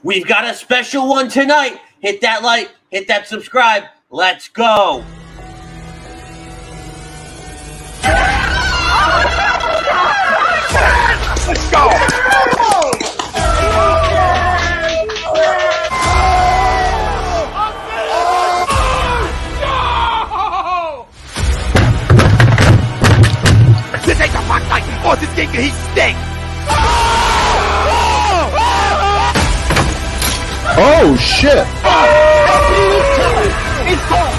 We've got a special one tonight. Hit that like, hit that subscribe. Let's go. Let's go. This ain't the rock fight. Oh, this game can heat stink. Oh shit! It's gone.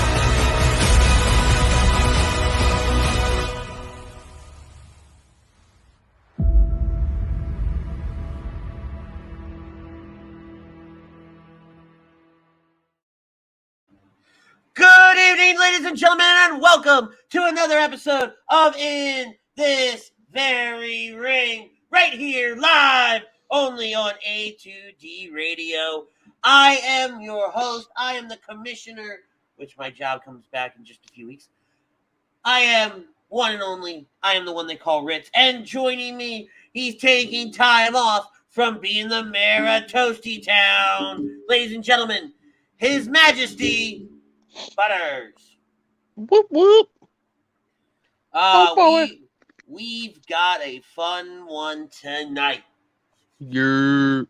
Good evening, ladies and gentlemen, and welcome to another episode of In This Very Ring, right here, live, only on A2D Radio. I am your host. I am the commissioner, which my job comes back in just a few weeks. I am one and only. I am the one they call Ritz. And joining me, he's taking time off from being the mayor of Toasty Town. Ladies and gentlemen, His Majesty Butters. Whoop whoop. We've got a fun one tonight. Yeah.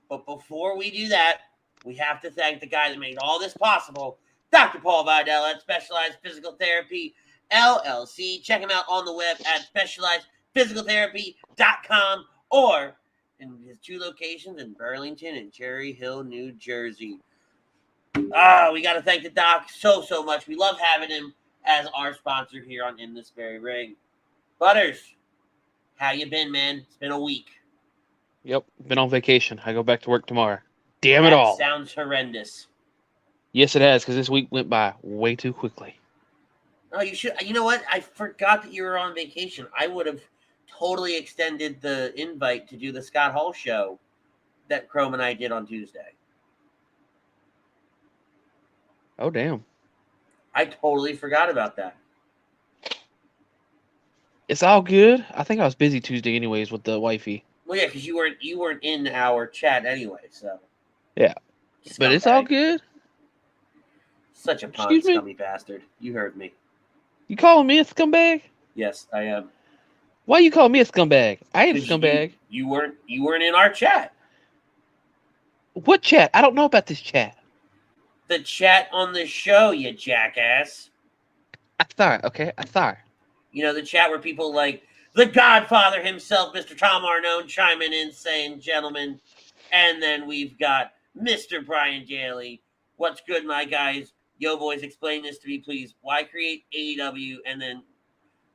But before we do that, we have to thank the guy that made all this possible, Dr. Paul Vidal at Specialized Physical Therapy, LLC. Check him out on the web at specializedphysicaltherapy.com or in his two locations in Burlington and Cherry Hill, New Jersey. We got to thank the doc so much. We love having him as our sponsor here on In This Very Ring. Butters, how you been, man? It's been a week. Yep, been on vacation. I go back to work tomorrow. Damn it all. Sounds horrendous. Yes, it has, because this week went by way too quickly. Oh, you should. You know what? I forgot that you were on vacation. I would have totally extended the invite to do the Scott Hall show that Chrome and I did on Tuesday. Oh, damn. I totally forgot about that. It's all good. I think I was busy Tuesday anyways with the wifey. Well, yeah, because you weren't in our chat anyway, so. Yeah. But it's all good. Such a Excuse me? scummy bastard. You heard me. You calling me a scumbag? Yes, I am. Why you calling me a scumbag? I ain't a scumbag. You weren't in our chat. What chat? I don't know about this chat. The chat on the show, you jackass. I thought, okay? I thought. You know, the chat where people like the Godfather himself, Mr. Tom Arnone, chiming in saying, gentlemen. And then we've got Mr. Brian Daly. What's good, my guys? Yo, boys, explain this to me, please. Why create AEW and then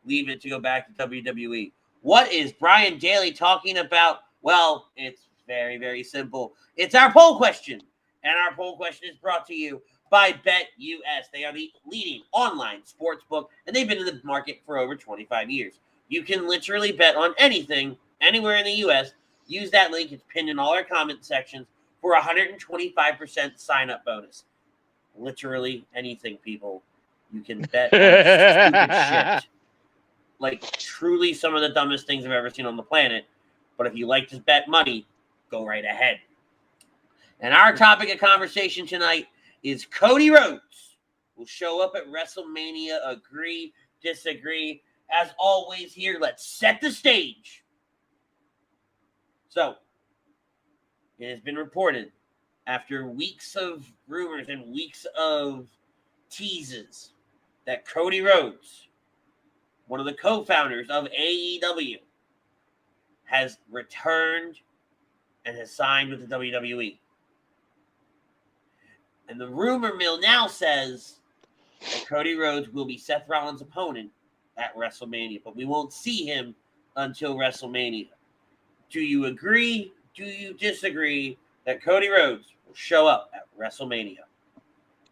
leave it to go back to WWE? What is Brian Daly talking about? Well, it's very, very simple. It's our poll question. And our poll question is brought to you by BetUS. They are the leading online sports book, and they've been in the market for over 25 years. You can literally bet on anything, anywhere in the U.S. Use that link. It's pinned in all our comment sections for a 125% sign-up bonus. Literally anything, people. You can bet on stupid shit. Like, truly some of the dumbest things I've ever seen on the planet. But if you like to bet money, go right ahead. And our topic of conversation tonight is Cody Rhodes will show up at WrestleMania. Agree, disagree. As always here, let's set the stage. So, it has been reported after weeks of rumors and weeks of teases that Cody Rhodes, one of the co-founders of AEW, has returned and has signed with the WWE. And the rumor mill now says that Cody Rhodes will be Seth Rollins' opponent at WrestleMania, but we won't see him until WrestleMania. Do you agree? Do you disagree that Cody Rhodes will show up at WrestleMania?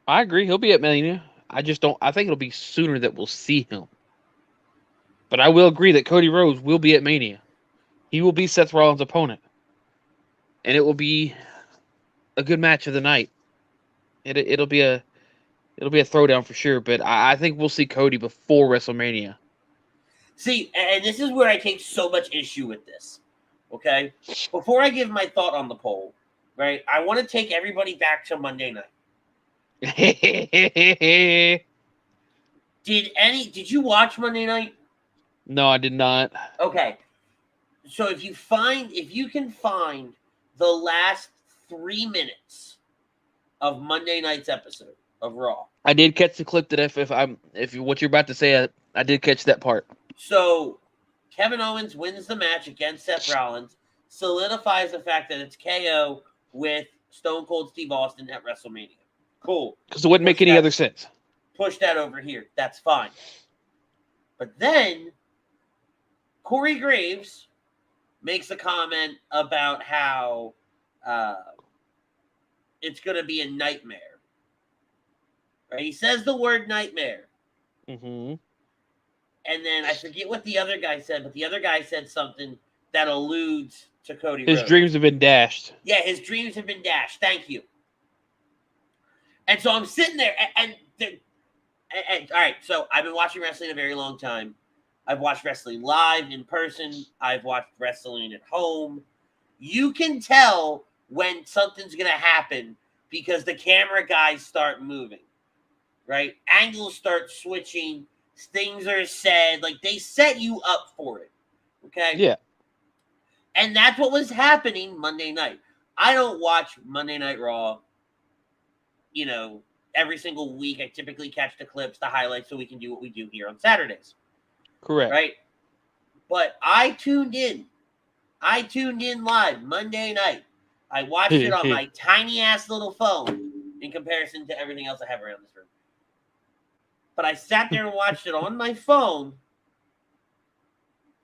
I agree. He'll be at Mania. I think it'll be sooner that we'll see him. But I will agree that Cody Rhodes will be at Mania. He will be Seth Rollins' opponent. And it will be a good match of the night. It'll be a throwdown for sure, but I think we'll see Cody before WrestleMania. See, and this is where I take so much issue with this. Okay? Before I give my thought on the poll, right? I want to take everybody back to Monday night. Did you watch Monday night? No, I did not. Okay. So if you can find the last 3 minutes of Monday night's episode of Raw. I did catch the clip that if what you're about to say, I did catch that part. So Kevin Owens wins the match against Seth Rollins, solidifies the fact that it's KO with Stone Cold Steve Austin at WrestleMania. Cool. Because it wouldn't make any other sense. Push that over here. That's fine. But then Corey Graves makes a comment about how it's going to be a nightmare. Right? He says the word nightmare. Mm-hmm. And then I forget what the other guy said, but the other guy said something that alludes to Cody His Rhodes. dreams have been dashed. Yeah, his dreams have been dashed. Thank you. And so I'm sitting there, and all right, so I've been watching wrestling a very long time. I've watched wrestling live in person. I've watched wrestling at home. You can tell when something's going to happen because the camera guys start moving, right? Angles start switching. Things are said. Like, they set you up for it, okay? Yeah. And that's what was happening Monday night. I don't watch Monday Night Raw, every single week. I typically catch the clips, the highlights, so we can do what we do here on Saturdays. Correct. Right? But I tuned in. I tuned in live Monday night. I watched it on my tiny-ass little phone in comparison to everything else I have around this room. But I sat there and watched it on my phone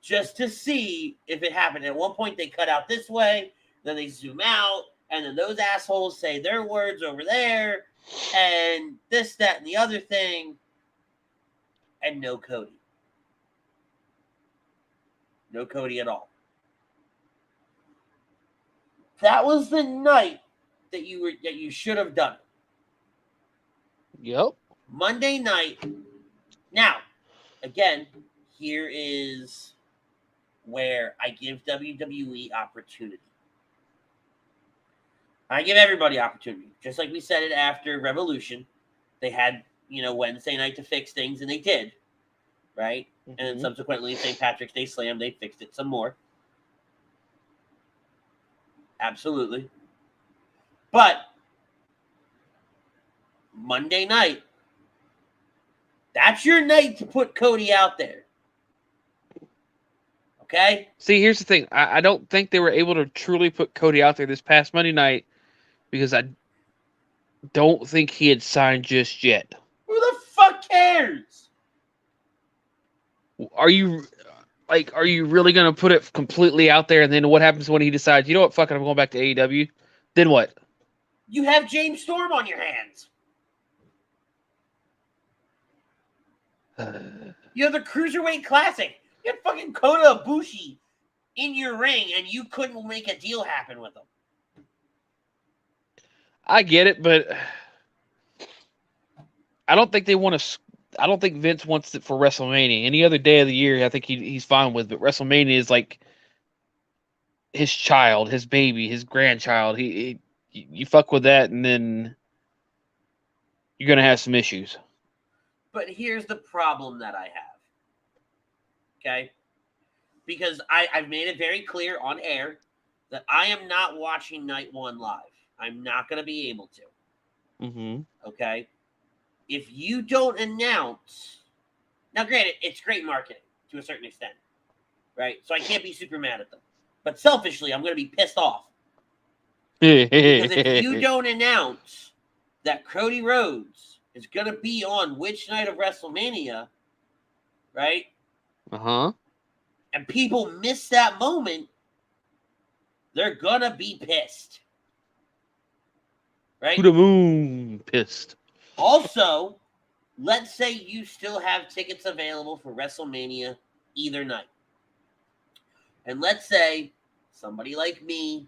just to see if it happened. At one point, they cut out this way, then they zoom out, and then those assholes say their words over there, and this, that, and the other thing, and no Cody. No Cody at all. That was the night that you should have done it. Yep. Monday night. Now, again, here is where I give WWE opportunity. I give everybody opportunity. Just like we said it after Revolution. They had, Wednesday night to fix things, and they did. Right? Mm-hmm. And then subsequently, St. Patrick's Day Slam, they fixed it some more. Absolutely. But Monday night, that's your night to put Cody out there. Okay? See, here's the thing. I don't think they were able to truly put Cody out there this past Monday night because I don't think he had signed just yet. Who the fuck cares? Are you really going to put it completely out there, and then what happens when he decides, you know what, fuck it, I'm going back to AEW? Then what? You have James Storm on your hands. You have the Cruiserweight Classic. You had fucking Kota Ibushi in your ring, and you couldn't make a deal happen with him. I get it, but I don't think they want to. I don't think Vince wants it for WrestleMania. Any other day of the year, I think he's fine with. But WrestleMania is like his child, his baby, his grandchild. You fuck with that, and then you're gonna have some issues. But here's the problem that I have. Okay? Because I've made it very clear on air that I am not watching Night 1 live. I'm not going to be able to. Mm-hmm. Okay? If you don't announce... Now, granted, it's great marketing to a certain extent. Right? So I can't be super mad at them. But selfishly, I'm going to be pissed off. Because if you don't announce that Cody Rhodes is going to be on which night of WrestleMania, right? Uh-huh. And people miss that moment, they're going to be pissed. Right? To the moon, pissed. Also, let's say you still have tickets available for WrestleMania either night. And let's say somebody like me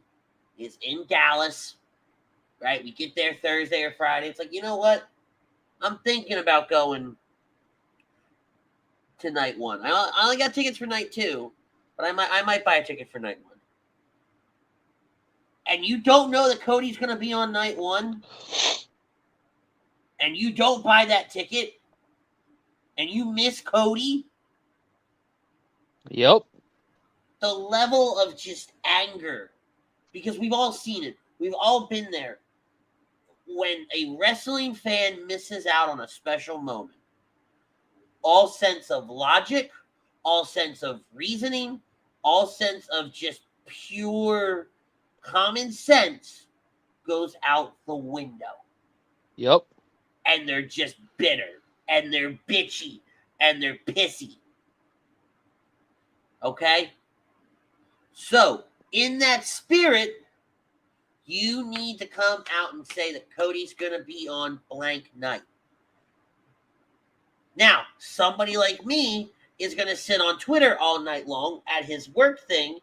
is in Dallas, right? We get there Thursday or Friday. It's like, you know what? I'm thinking about going to Night 1. I only got tickets for Night 2, but I might buy a ticket for Night 1. and you don't know that Cody's going to be on night one, and you don't buy that ticket, and you miss Cody, Yep. the level of just anger, because we've all seen it. We've all been there. When a wrestling fan misses out on a special moment, all sense of logic, all sense of reasoning, all sense of just pure common sense goes out the window. Yep. And they're just bitter, and they're bitchy, and they're pissy. Okay? So, in that spirit, you need to come out and say that Cody's going to be on blank night. Now, somebody like me is going to sit on Twitter all night long at his work thing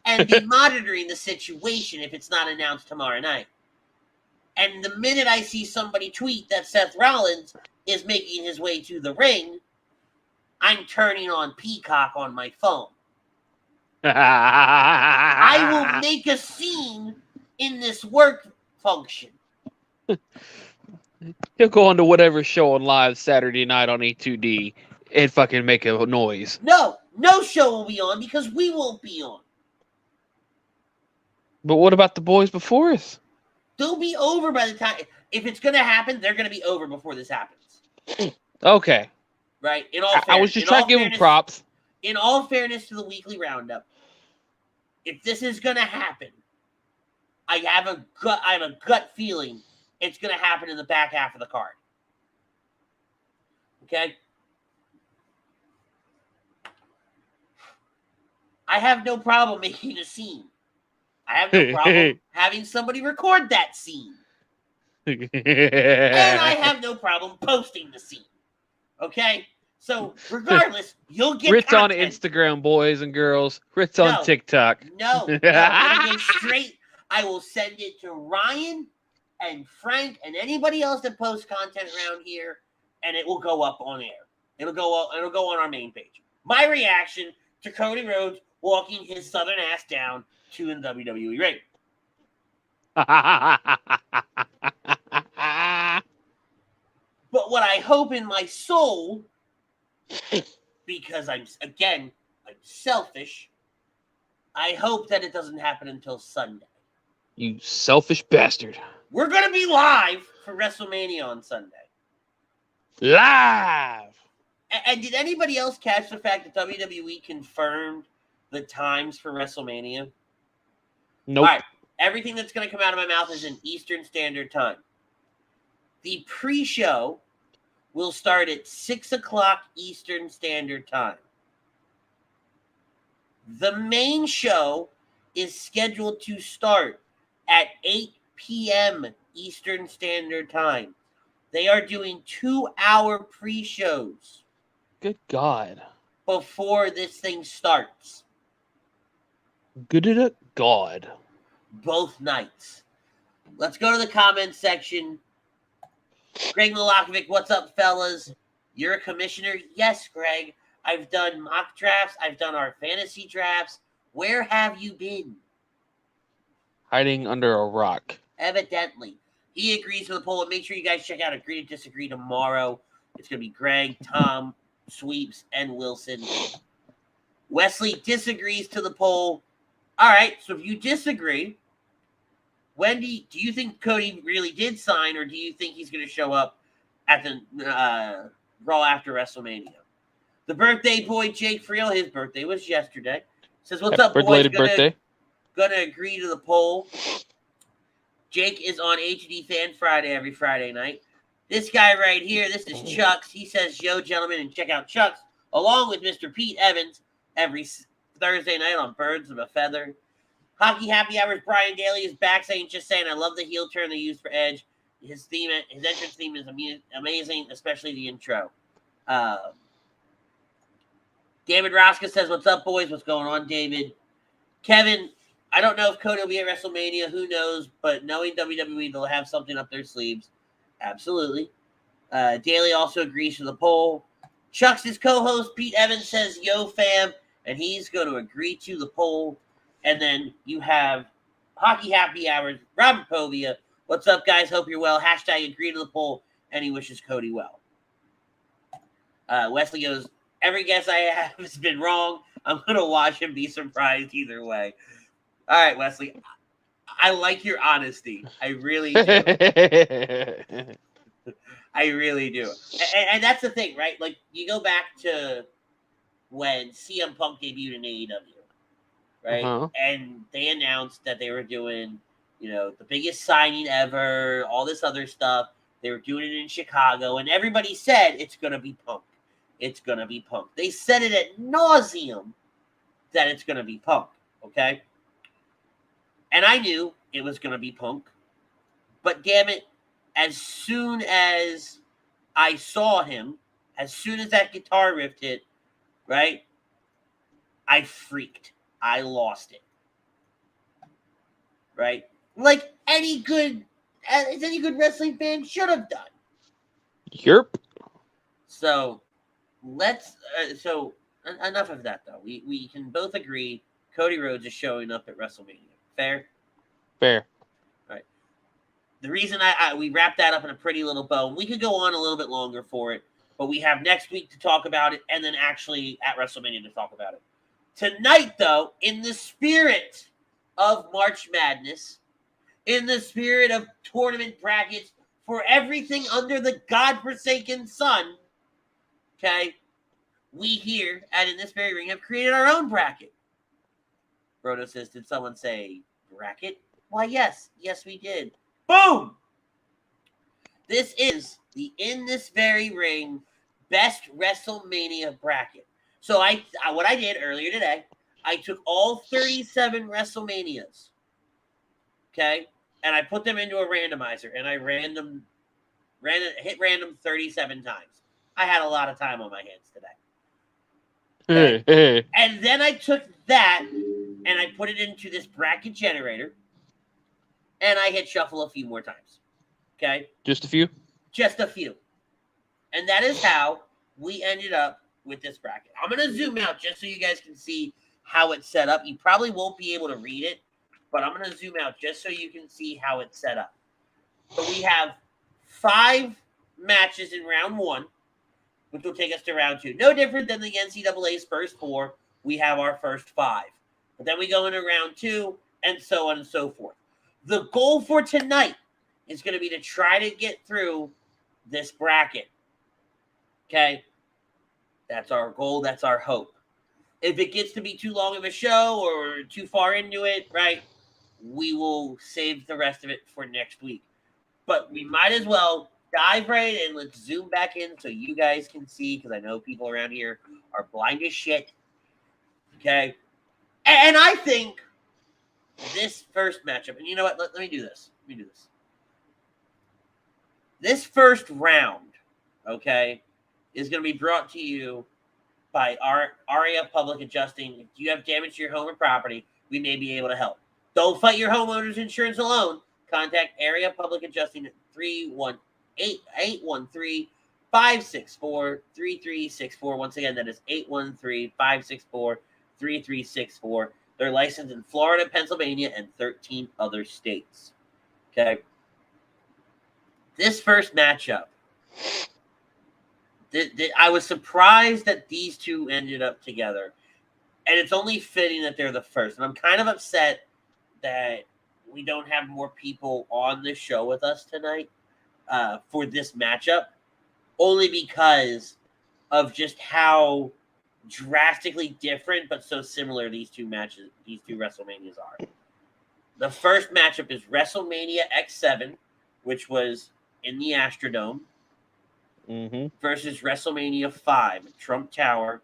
and be monitoring the situation if it's not announced tomorrow night. And the minute I see somebody tweet that Seth Rollins is making his way to the ring, I'm turning on Peacock on my phone. I will make a scene in this work function. He'll go on to whatever show on live Saturday night on E2D and fucking make a noise. No show will be on because we won't be on. But what about the boys before us? They'll be over by the time. If it's going to happen, they're going to be over before this happens. Okay. Right? In all fairness, I was just trying to give them props. In all fairness to the weekly roundup, if this is going to happen, I have a gut feeling it's going to happen in the back half of the card. Okay? I have no problem making a scene. I have no problem having somebody record that scene. And I have no problem posting the scene. Okay? So, regardless, you'll get Ritz content. on Instagram, boys and girls. Ritz on TikTok. No. I'm going to go straight. I will send it to Ryan and Frank and anybody else that posts content around here, and it will go up on air. It'll go on our main page. My reaction to Cody Rhodes walking his southern ass down to the WWE ring. But what I hope in my soul, because I'm selfish, I hope that it doesn't happen until Sunday. You selfish bastard. We're going to be live for WrestleMania on Sunday. Live! And did anybody else catch the fact that WWE confirmed the times for WrestleMania? Nope. All right. Everything that's going to come out of my mouth is in Eastern Standard Time. The pre-show will start at 6 o'clock Eastern Standard Time. The main show is scheduled to start at 8 p.m. Eastern Standard Time. They are doing 2-hour pre-shows. Good God. Before this thing starts. Good God. Both nights. Let's go to the comments section. Greg Milakovic, what's up, fellas? You're a commissioner? Yes, Greg. I've done mock drafts. I've done our fantasy drafts. Where have you been? Hiding under a rock. Evidently. He agrees with the poll. Make sure you guys check out Agree to Disagree tomorrow. It's going to be Greg, Tom, Sweeps, and Wilson. Wesley disagrees to the poll. All right, so if you disagree, Wendy, do you think Cody really did sign, or do you think he's going to show up at the Raw after WrestleMania? The birthday boy, Jake Friel, his birthday was yesterday. Says, what's up, boys? Belated birthday. Gonna agree to the poll. Jake is on HD Fan Friday every Friday night. This guy right here, this is Chucks. He says, yo, gentlemen, and check out Chucks, along with Mr. Pete Evans, every Thursday night on Birds of a Feather. Hockey Happy Hours, Brian Daly is back saying, just saying, I love the heel turn they used for Edge. His entrance theme is amazing, especially the intro. David Roska says, what's up, boys? What's going on, David? Kevin, I don't know if Cody will be at WrestleMania. Who knows? But knowing WWE, they'll have something up their sleeves. Absolutely. Daly also agrees to the poll. Chuck's co-host, Pete Evans, says, yo, fam. And he's going to agree to the poll. And then you have Hockey Happy Hours, Robert Povia. What's up, guys? Hope you're well. Hashtag agree to the poll, and he wishes Cody well. Wesley goes, every guess I have has been wrong. I'm going to watch and be surprised either way. All right, Wesley. I like your honesty. I really do. I really do. And that's the thing, right? Like, you go back to when CM Punk debuted in AEW, right? Uh-huh. And they announced that they were doing, the biggest signing ever, all this other stuff. They were doing it in Chicago, and everybody said it's going to be Punk. It's going to be Punk. They said it ad nauseum that it's going to be Punk, okay? And I knew it was going to be Punk. But damn it, as soon as I saw him, as soon as that guitar riff hit, right, I freaked. I lost it. Right? Like any good wrestling fan should have done. Yerp. So enough of that though. We can both agree Cody Rhodes is showing up at WrestleMania. Fair? Fair. All right. The reason we wrapped that up in a pretty little bow, we could go on a little bit longer for it, but we have next week to talk about it, and then actually at WrestleMania to talk about it. Tonight, though, in the spirit of March Madness, in the spirit of tournament brackets for everything under the godforsaken sun, okay, we here at In This Very Ring have created our own bracket. Brodo says, did someone say bracket? Why, yes. Yes, we did. Boom! This is the In This Very Ring Best WrestleMania bracket. So what I did earlier today, I took all 37 WrestleManias, okay, and I put them into a randomizer, and I hit random 37 times. I had a lot of time on my hands today. Okay? And then I took that, and I put it into this bracket generator, and I hit shuffle a few more times. Okay? Just a few? Just a few. And that is how we ended up with this bracket. I'm going to zoom out just so you guys can see how it's set up. You probably won't be able to read it, but I'm going to zoom out just so you can see how it's set up. So we have 5 matches in round 1, which will take us to round 2. No different than the NCAA's first 4. We have our first 5. But then we go into round 2, and so on and so forth. The goal for tonight is going to be to try to get through this bracket. Okay? That's our goal. That's our hope. If it gets to be too long of a show or too far into it, right, we will save the rest of it for next week. But we might as well dive right in. Let's zoom back in so you guys can see, because I know people around here are blind as shit. Okay? And I think this first matchup, and you know what? Let me do this. This first round, okay, is going to be brought to you by Aria Public Adjusting. If you have damage to your home or property, we may be able to help. Don't fight your homeowner's insurance alone. Contact Area Public Adjusting at 318-813-564-3364. Once again, that is 813-564-3364. They're licensed in Florida, Pennsylvania, and 13 other states. Okay. This first matchup, I was surprised that these two ended up together. And it's only fitting that they're the first. And I'm kind of upset that we don't have more people on the show with us tonight for this matchup. Only because of just how drastically different but so similar these two WrestleManias are. The first matchup is WrestleMania X-7, which was in the Astrodome, versus WrestleMania 5 at Trump Tower.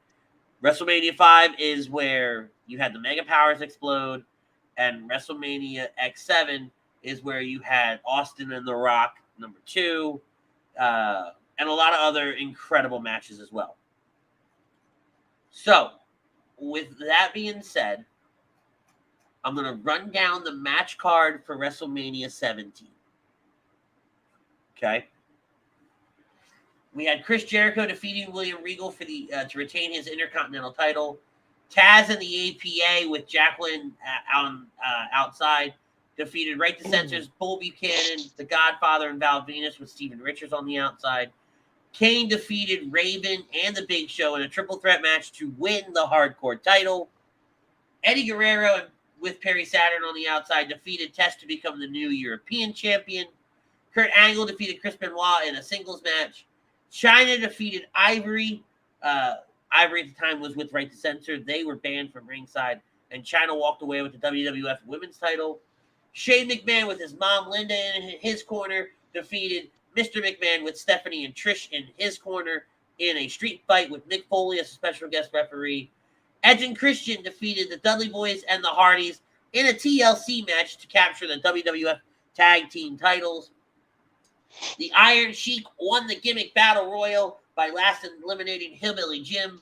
WrestleMania 5 is where you had the Mega Powers explode, and WrestleMania X-7 is where you had Austin and The Rock, number 2, and a lot of other incredible matches as well. So, with that being said, I'm going to run down the match card for WrestleMania 17. Okay? We had Chris Jericho defeating William Regal for the to retain his Intercontinental title. Taz and the APA with Jacqueline outside defeated Right to Censor's Bull Buchanan, The Godfather, and Val Venus with Steven Richards on the outside. Kane defeated Raven and The Big Show in a triple threat match to win the hardcore title. Eddie Guerrero with Perry Saturn on the outside defeated Test to become the new European champion. Kurt Angle defeated Chris Benoit in a singles match. China defeated Ivory. Ivory at the time was with Right to Censor. They were banned from ringside, and China walked away with the WWF Women's title. Shane McMahon with his mom Linda in his corner defeated Mr. McMahon with Stephanie and Trish in his corner in a street fight with Mick Foley as a special guest referee. Edge and Christian defeated the Dudley Boys and the Hardys in a TLC match to capture the WWF Tag Team titles. The Iron Sheik won the gimmick battle royal by last eliminating Hillbilly Jim.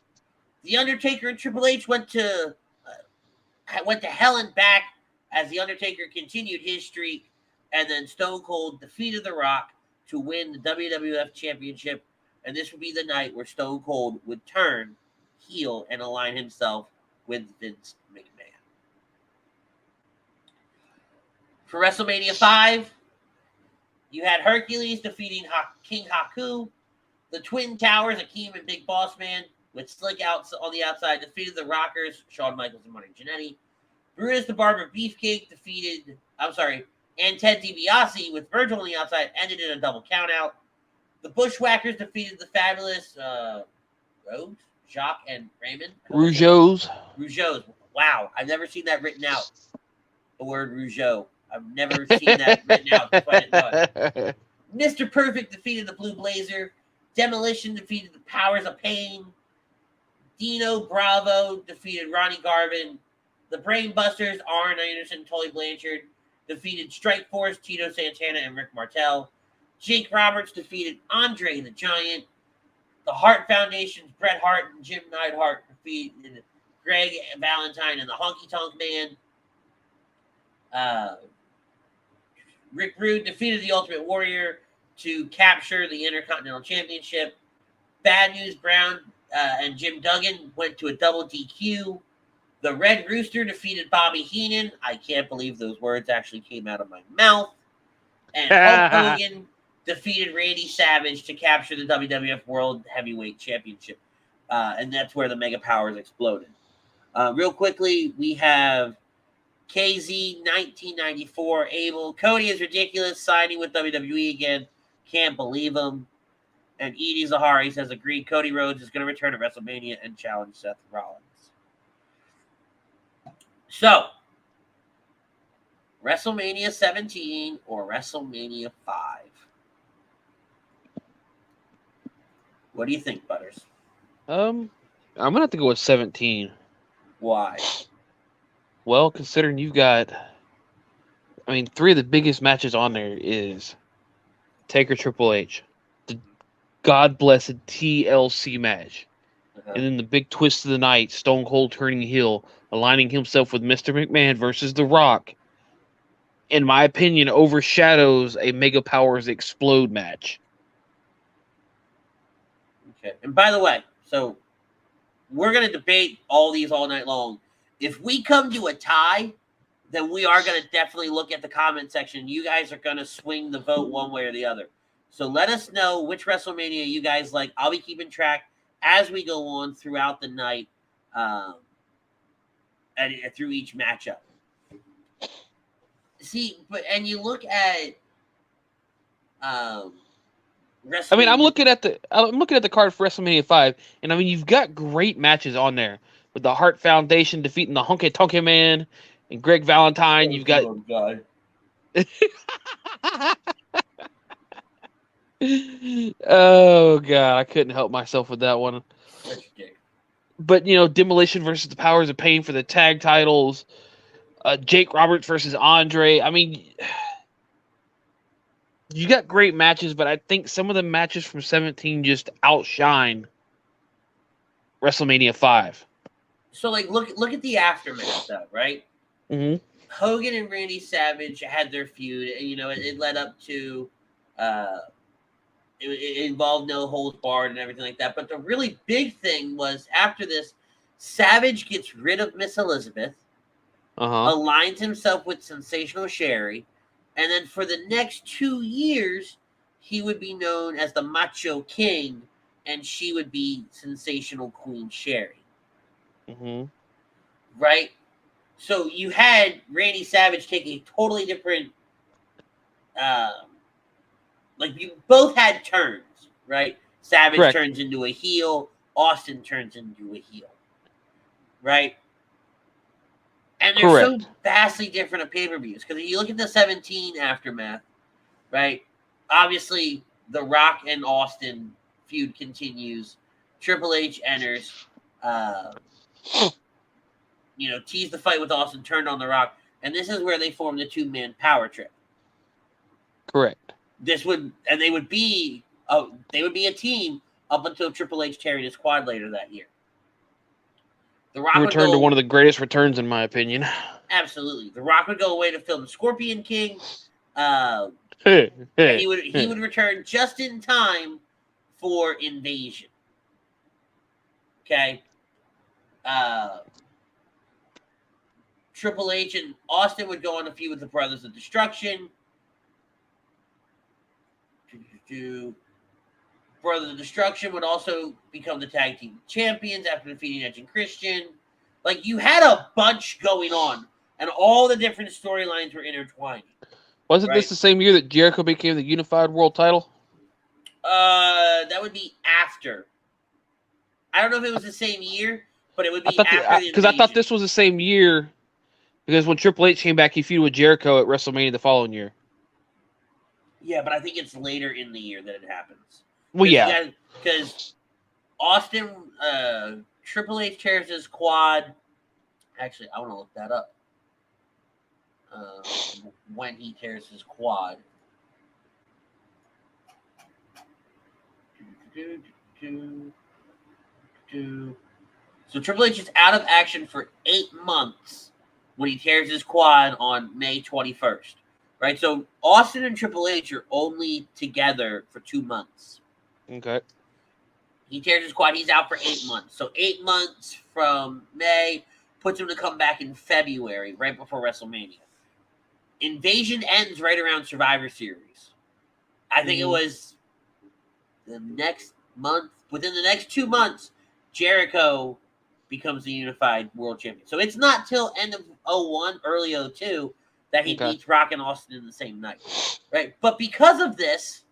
The Undertaker and Triple H went to hell and back as the Undertaker continued his streak, and then Stone Cold defeated The Rock to win the WWF Championship, and this would be the night where Stone Cold would turn heel and align himself with Vince McMahon. For WrestleMania 5, you had Hercules defeating King Haku. The Twin Towers, Akeem and Big Boss Man, with Slick out on the outside, defeated the Rockers, Shawn Michaels and Marty Jannetty. Brutus the Barber Beefcake and Ted DiBiase with Virgil on the outside, ended in a double countout. The Bushwhackers defeated the Fabulous Rhodes, Jacques, and Raymond. Rougeaus. Wow, I've never seen that written out. The word Rougeau. I've never seen that written out. That's why I didn't know it. Mr. Perfect defeated the Blue Blazer. Demolition defeated the Powers of Pain. Dino Bravo defeated Ronnie Garvin. The Brainbusters, Arn Anderson, Tully Blanchard, defeated Strike Force, Tito Santana, and Rick Martel. Jake Roberts defeated Andre the Giant. The Hart Foundation's Bret Hart and Jim Neidhart defeated Greg Valentine and the Honky Tonk Man. Rick Rude defeated the Ultimate Warrior to capture the Intercontinental Championship. Bad News Brown and Jim Duggan went to a double DQ. The Red Rooster defeated Bobby Heenan. I can't believe those words actually came out of my mouth. And Hulk Hogan defeated Randy Savage to capture the WWF World Heavyweight Championship. And that's where the Mega Powers exploded. Real quickly, we have KZ 1994 Abel. Cody is ridiculous, signing with WWE again. Can't believe him. And Edie Zaharis has agreed Cody Rhodes is going to return to WrestleMania and challenge Seth Rollins. So, WrestleMania 17 or WrestleMania 5? What do you think, Butters? I'm gonna have to go with 17. Why? Well, considering you've got, three of the biggest matches on there is Taker Triple H, the God blessed TLC match, and then the big twist of the night, Stone Cold turning heel, aligning himself with Mr. McMahon versus The Rock, in my opinion, overshadows a Mega Powers Explode match. Okay. And by the way, so we're going to debate all these all night long. If we come to a tie, then we are going to definitely look at the comment section. You guys are going to swing the vote one way or the other. So let us know which WrestleMania you guys like. I'll be keeping track as we go on throughout the night and through each matchup. See, and you look at WrestleMania. I'm looking at the card for WrestleMania 5, and you've got great matches on there with the Hart Foundation defeating the Honky Tonk Man and Greg Valentine. You've got oh god, I couldn't help myself with that one. But Demolition versus the Powers of Pain for the tag titles. Jake Roberts versus Andre. You got great matches, but I think some of the matches from 17 just outshine WrestleMania 5. So, look at the aftermath, though, right? Mm-hmm. Hogan and Randy Savage had their feud, and it led up to it involved no holds barred and everything like that. But the really big thing was after this, Savage gets rid of Miss Elizabeth, aligns himself with Sensational Sherry, and then for the next 2 years, he would be known as the Macho King, and she would be Sensational Queen Sherry. Mm-hmm. Right? So you had Randy Savage take a totally different, like you both had turns, right? Savage Correct. turns into a heel, Austin turns into a heel, right? And they're so Correct. vastly different of pay-per-views because if you look at the 17 Aftermath, right? Obviously, The Rock and Austin feud continues. Triple H enters, teased the fight with Austin, turned on The Rock, and this is where they form the two-man power trip. Correct. They would be a team up until Triple H carried his quad later that year. The Rock would Return to one of the greatest returns, in my opinion. Absolutely. The Rock would go away to film Scorpion King. And he would return just in time for Invasion. Okay. Triple H and Austin would go on a feud with the Brothers of Destruction. Brothers of Destruction would also become the tag team champions after defeating Edge and Christian. Like, you had a bunch going on, and all the different storylines were intertwining. Wasn't this the same year that Jericho became the unified world title? That would be after. I don't know if it was the same year, but it would be after the Invasion. Because I thought this was the same year, because when Triple H came back, he feuded with Jericho at WrestleMania the following year. Yeah, but I think it's later in the year that it happens. Well, yeah. Because Austin, Triple H tears his quad. Actually, I want to look that up. When he tears his quad. So Triple H is out of action for 8 months when he tears his quad on May 21st. Right? So Austin and Triple H are only together for 2 months. Okay. He tears his quad. He's out for 8 months. So 8 months from May puts him to come back in February, right before WrestleMania. Invasion ends right around Survivor Series. I think it was the next month. Within the next 2 months, Jericho becomes the unified world champion. So it's not till end of 01, early 02 that he beats Rock and Austin in the same night. Right? But because of this,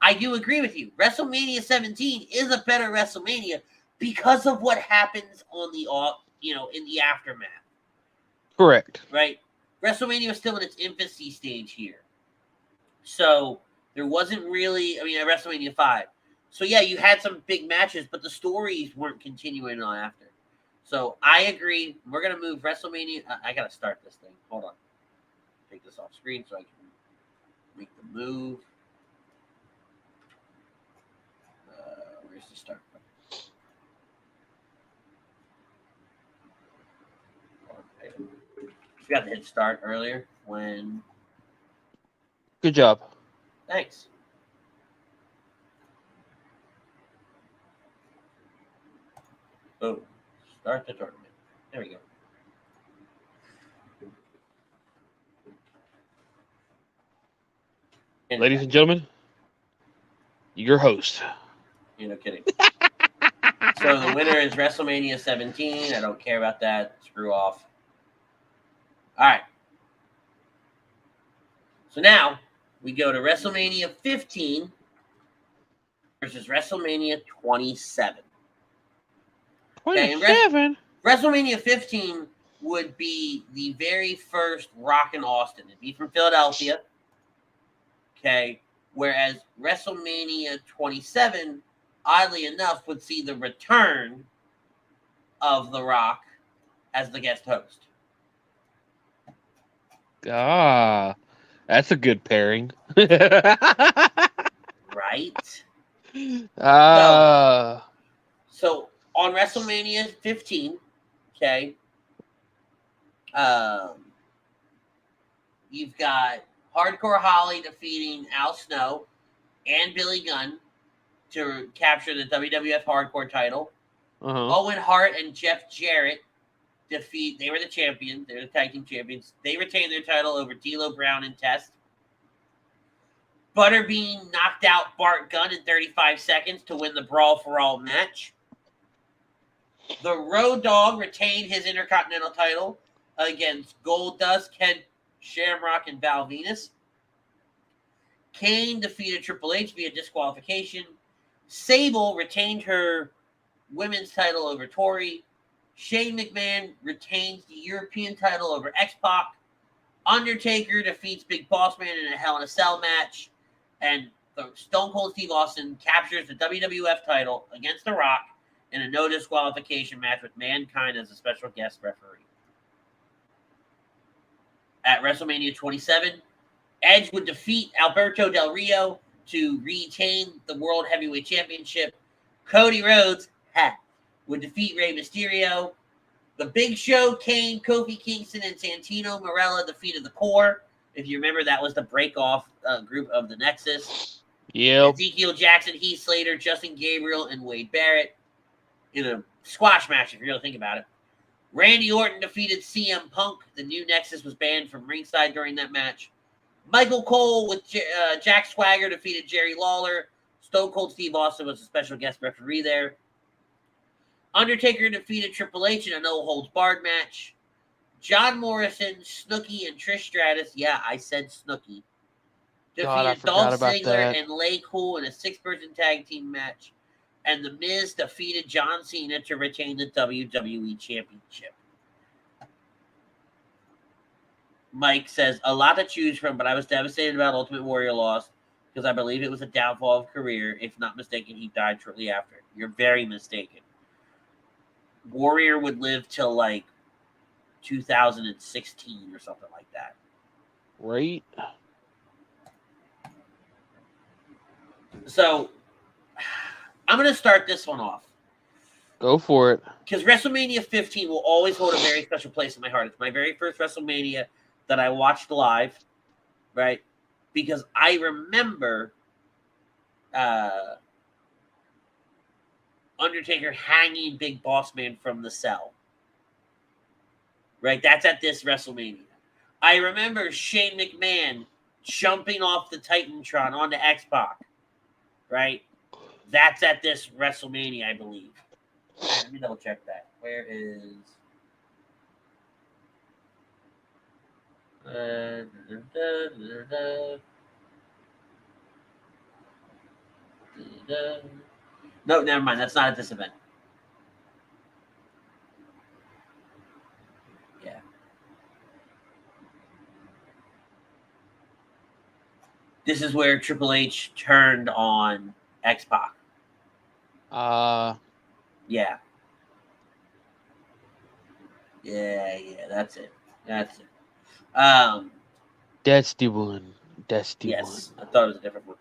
I do agree with you. WrestleMania 17 is a better WrestleMania because of what happens on the in the aftermath. Correct. Right? WrestleMania was still in its infancy stage here. So there wasn't really, at WrestleMania 5. So yeah, you had some big matches, but the stories weren't continuing on after. So I agree. We're going to move WrestleMania. I got to start this thing. Hold on. Take this off screen so I can make the move. Where's the start button? Forgot to hit start earlier when. Good job. Thanks. Boom. Start the tournament. There we go. Ladies and gentlemen, your host. You're no kidding. So the winner is WrestleMania 17. I don't care about that. Screw off. All right. So now we go to WrestleMania 15 versus WrestleMania 27. 27? WrestleMania 15 would be the very first Rock and Austin. It'd be from Philadelphia. Okay. Whereas WrestleMania 27, oddly enough, would see the return of The Rock as the guest host. Ah, that's a good pairing. Right? So on WrestleMania 15, okay, you've got Hardcore Holly defeating Al Snow and Billy Gunn to capture the WWF Hardcore title. Owen Hart and Jeff Jarrett They were the champions. They were the tag team champions. They retained their title over D'Lo Brown and Test. Butterbean knocked out Bart Gunn in 35 seconds to win the Brawl for All match. The Road Dogg retained his Intercontinental title against Goldust, Ken Shamrock, and Val Venus. Kane defeated Triple H via disqualification. Sable retained her women's title over Tori. Shane McMahon retains the European title over X-Pac. Undertaker defeats Big Boss Man in a Hell in a Cell match. And Stone Cold Steve Austin captures the WWF title against The Rock in a no disqualification match with Mankind as a special guest referee. At WrestleMania 27, Edge would defeat Alberto Del Rio to retain the World Heavyweight Championship. Cody Rhodes would defeat Rey Mysterio. The Big Show, Kane, Kofi Kingston, and Santino Marella defeated the Core. If you remember, that was the break-off group of the Nexus. Yep. Ezekiel Jackson, Heath Slater, Justin Gabriel, and Wade Barrett in a squash match, if you really think about it. Randy Orton defeated CM Punk. The new Nexus was banned from ringside during that match. Michael Cole with Jack Swagger defeated Jerry Lawler. Stone Cold Steve Austin was a special guest referee there. Undertaker defeated Triple H in a no-holds-barred match. John Morrison, Snooki, and Trish Stratus, yeah, I said Snooki, defeated Dolph Ziggler and Lay Cool in a 6-person tag team match. And The Miz defeated John Cena to retain the WWE Championship. Mike says, a lot to choose from, but I was devastated about Ultimate Warrior loss because I believe it was a downfall of career. If not mistaken, he died shortly after. You're very mistaken. Warrior would live till like 2016 or something like that. Right. So, I'm going to start this one off. Go for it. Because WrestleMania 15 will always hold a very special place in my heart. It's my very first WrestleMania that I watched live, right? Because I remember Undertaker hanging Big Boss Man from the cell. Right? That's at this WrestleMania. I remember Shane McMahon jumping off the Titantron onto X-Pac. Right? That's at this WrestleMania, I believe. Let me double check that. Where is... No, never mind. That's not at this event. Yeah. This is where Triple H turned on X-Pac. Yeah. Yeah, that's it. That's the one. That's the one. Yes, I thought it was a different one.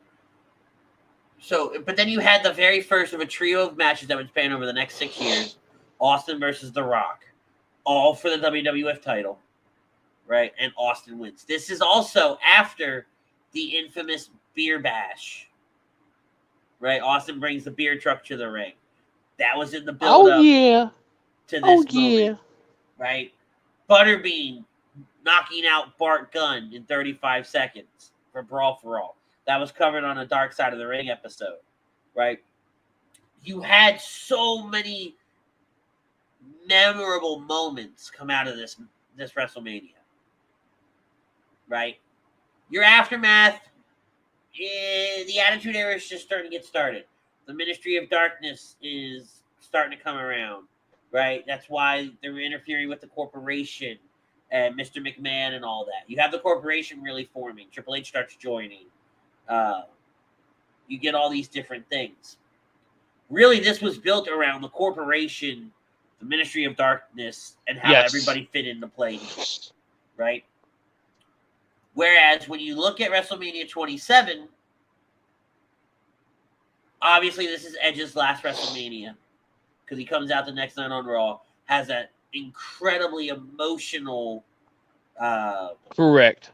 So, but then you had the very first of a trio of matches that would span over the next 6 years. Austin versus The Rock. All for the WWF title. Right? And Austin wins. This is also after the infamous beer bash. Right? Austin brings the beer truck to the ring. That was in the build-up to this moment. Right? Butterbean knocking out Bart Gunn in 35 seconds for Brawl for All. That was covered on a Dark Side of the Ring episode, right? You had so many memorable moments come out of this WrestleMania, right? Your aftermath, the Attitude Era is just starting to get started. The Ministry of Darkness is starting to come around, right? That's why they're interfering with the corporation and Mr. McMahon and all that. You have the corporation really forming. Triple H starts joining. You get all these different things. Really, this was built around the corporation, the Ministry of Darkness, and how everybody fit into place, right? Whereas when you look at WrestleMania 27, obviously this is Edge's last WrestleMania because he comes out the next night on Raw, has that incredibly emotional correct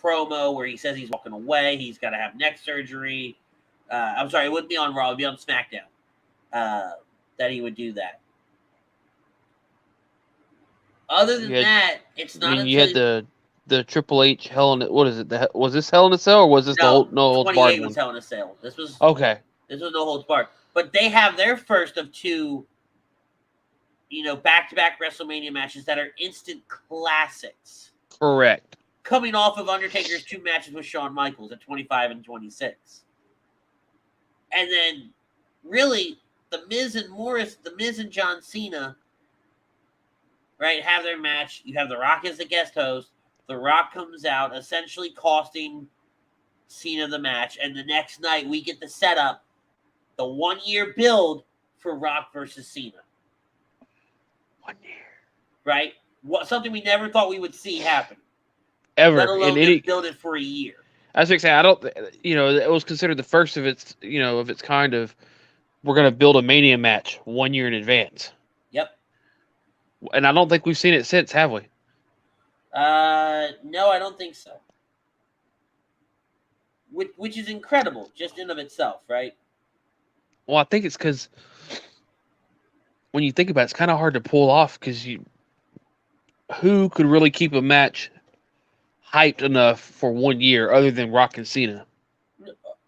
promo where he says he's walking away, he's got to have neck surgery. I'm sorry, it wouldn't be on Raw, it would be on SmackDown that he would do that. Other than that, it's not you until had the Triple H Hell in what is it? Was this Hell in a Cell or was this the whole no holds barred 28 was one? Hell in a Cell. This was Okay. This was no holds barred. But they have their first of two, back-to-back WrestleMania matches that are instant classics. Correct. Coming off of Undertaker's 2 matches with Shawn Michaels at 25 and 26. And then, really, The Miz and John Cena, right, have their match. You have The Rock as the guest host. The Rock comes out, essentially costing Cena the match. And the next night, we get the setup, the 1-year build for Rock versus Cena. 1 year. Right? Something we never thought we would see happen. Ever. Let alone build it for a year. I was going to say, I don't, it was considered the first of its, of its kind of, we're going to build a Mania match 1 year in advance. Yep. And I don't think we've seen it since, have we? No, I don't think so. Which is incredible, just in of itself, right? Well, I think it's because when you think about it, it's kind of hard to pull off because who could really keep a match hyped enough for 1 year other than Rock and Cena?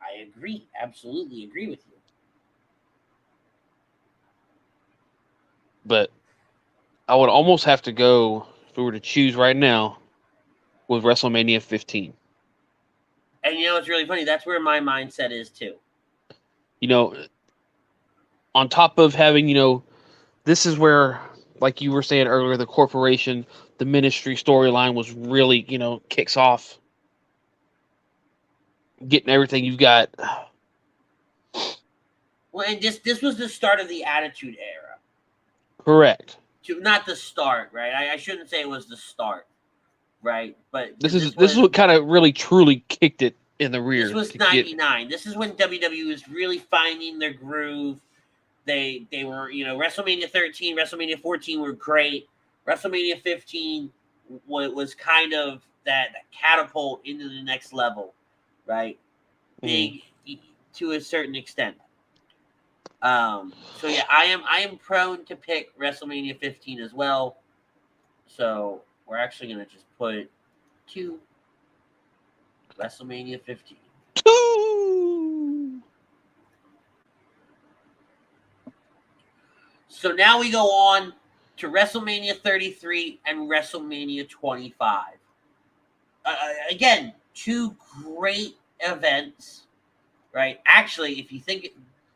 I agree. Absolutely agree with you. But I would almost have to go, if we were to choose right now, with WrestleMania 15. And it's really funny. That's where my mindset is too. On top of having, this is where, like you were saying earlier, the corporation, the ministry storyline was really, kicks off. Getting everything you've got. Well, and this was the start of the Attitude Era. Correct. Not the start, right? I shouldn't say it was the start, right? But this is what kind of really truly kicked it in the rear. This was 99. This is when WWE was really finding their groove. They were, WrestleMania 13, WrestleMania 14 were great. WrestleMania 15 was kind of that catapult into the next level, right? Big to a certain extent. So yeah, I am prone to pick WrestleMania 15 as well. So we're actually gonna just put 2 WrestleMania 15. 2. So now we go on to WrestleMania 33 and WrestleMania 25. Again, 2 great events, right? Actually, if you think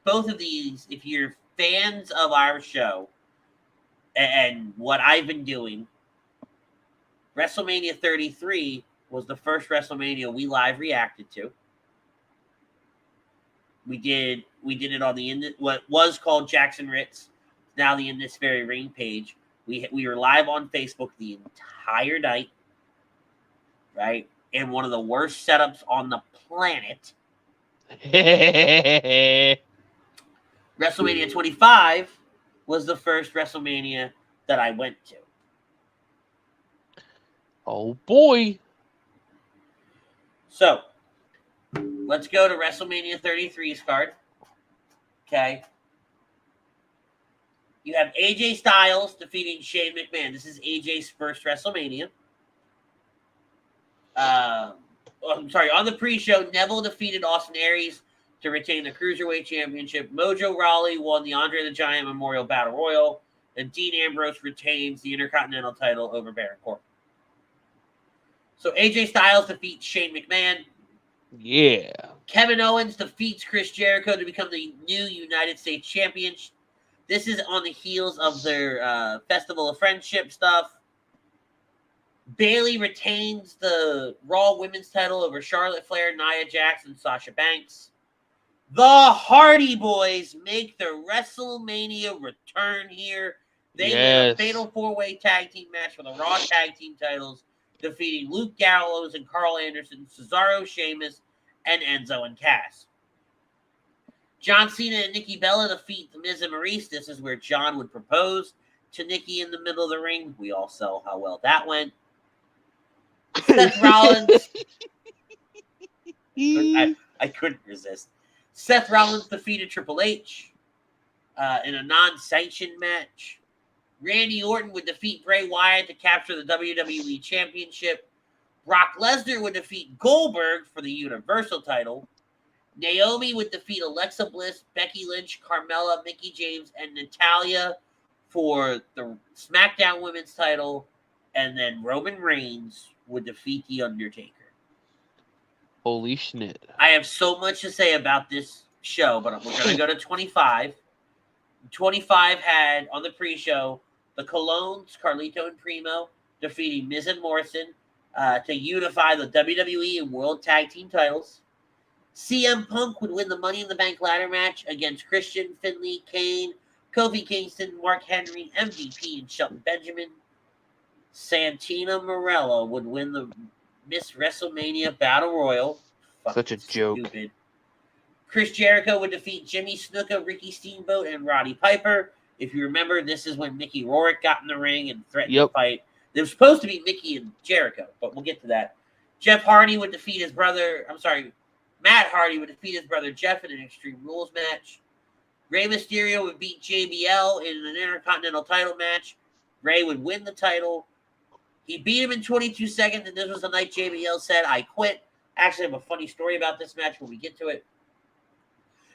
both of these, if you're fans of our show and what I've been doing, WrestleMania 33 was the first WrestleMania we live reacted to. We did it on what was called Jackson Ritz, now the In This Very Ring page. We were live on Facebook the entire night, right? And one of the worst setups on the planet. WrestleMania 25 was the first WrestleMania that I went to. Oh boy. So, let's go to WrestleMania 33's card. Okay. You have AJ Styles defeating Shane McMahon. This is AJ's first WrestleMania. I'm sorry. On the pre-show, Neville defeated Austin Aries to retain the Cruiserweight Championship. Mojo Rawley won the Andre the Giant Memorial Battle Royal. And Dean Ambrose retains the Intercontinental title over Baron Corbin. So AJ Styles defeats Shane McMahon. Yeah. Kevin Owens defeats Chris Jericho to become the new United States Champion. This is on the heels of their Festival of Friendship stuff. Bayley retains the Raw Women's title over Charlotte Flair, Nia Jax, and Sasha Banks. The Hardy Boys make the WrestleMania return here. They win a fatal 4-way tag team match for the Raw tag team titles, defeating Luke Gallows and Carl Anderson, Cesaro, Sheamus, and Enzo and Cass. John Cena and Nikki Bella defeat The Miz and Maurice. This is where John would propose to Nikki in the middle of the ring. We all saw how well that went. Seth Rollins. I couldn't resist. Seth Rollins defeated Triple H in a non-sanctioned match. Randy Orton would defeat Bray Wyatt to capture the WWE Championship. Brock Lesnar would defeat Goldberg for the Universal title. Naomi would defeat Alexa Bliss, Becky Lynch, Carmella, Mickie James, and Natalya for the SmackDown Women's title. And then Roman Reigns would defeat The Undertaker. Holy shit. I have so much to say about this show, but we're going to go to 25. 25 had, on the pre-show, the Colognes, Carlito and Primo, defeating Miz and Morrison to unify the WWE and World Tag Team titles. CM Punk would win the Money in the Bank ladder match against Christian, Finlay, Kane, Kofi Kingston, Mark Henry, MVP, and Shelton Benjamin. Santina Morello would win the Miss WrestleMania Battle Royal. Such a joke. Stupid. Chris Jericho would defeat Jimmy Snuka, Ricky Steamboat, and Roddy Piper. If you remember, this is when Mickey Rourke got in the ring and threatened to fight. They were supposed to be Mickey and Jericho, but we'll get to that. Jeff Hardy would defeat his brother. Matt Hardy would defeat his brother Jeff in an Extreme Rules match. Rey Mysterio would beat JBL in an Intercontinental title match. Rey would win the title. He beat him in 22 seconds, and this was the night JBL said, "I quit." Actually, I have a funny story about this match when we get to it.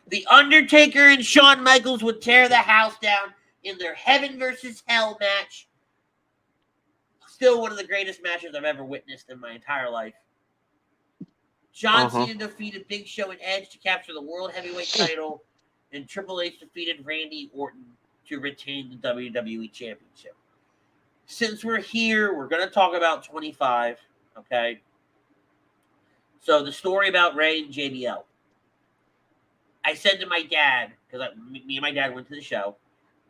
The Undertaker and Shawn Michaels would tear the house down in their Heaven versus Hell match. Still one of the greatest matches I've ever witnessed in my entire life. John Cena defeated Big Show and Edge to capture the World Heavyweight title, and Triple H defeated Randy Orton to retain the WWE Championship. Since we're here, we're going to talk about 25, okay? So the story about Rey and JBL. I said to my dad, because me and my dad went to the show,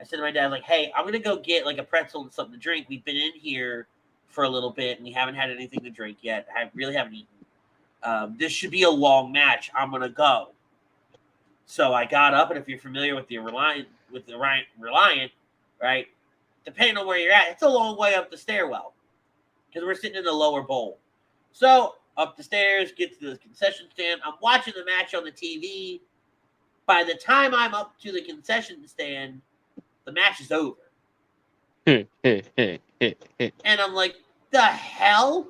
I said to my dad, like, hey, I'm going to go get like a pretzel and something to drink. We've been in here for a little bit, and we haven't had anything to drink yet. I really haven't eaten. This should be a long match. I'm going to go. So I got up, and if you're familiar with the Reliant, right, depending on where you're at, it's a long way up the stairwell because we're sitting in the lower bowl. So up the stairs, get to the concession stand. I'm watching the match on the TV. By the time I'm up to the concession stand, the match is over. And I'm like, the hell?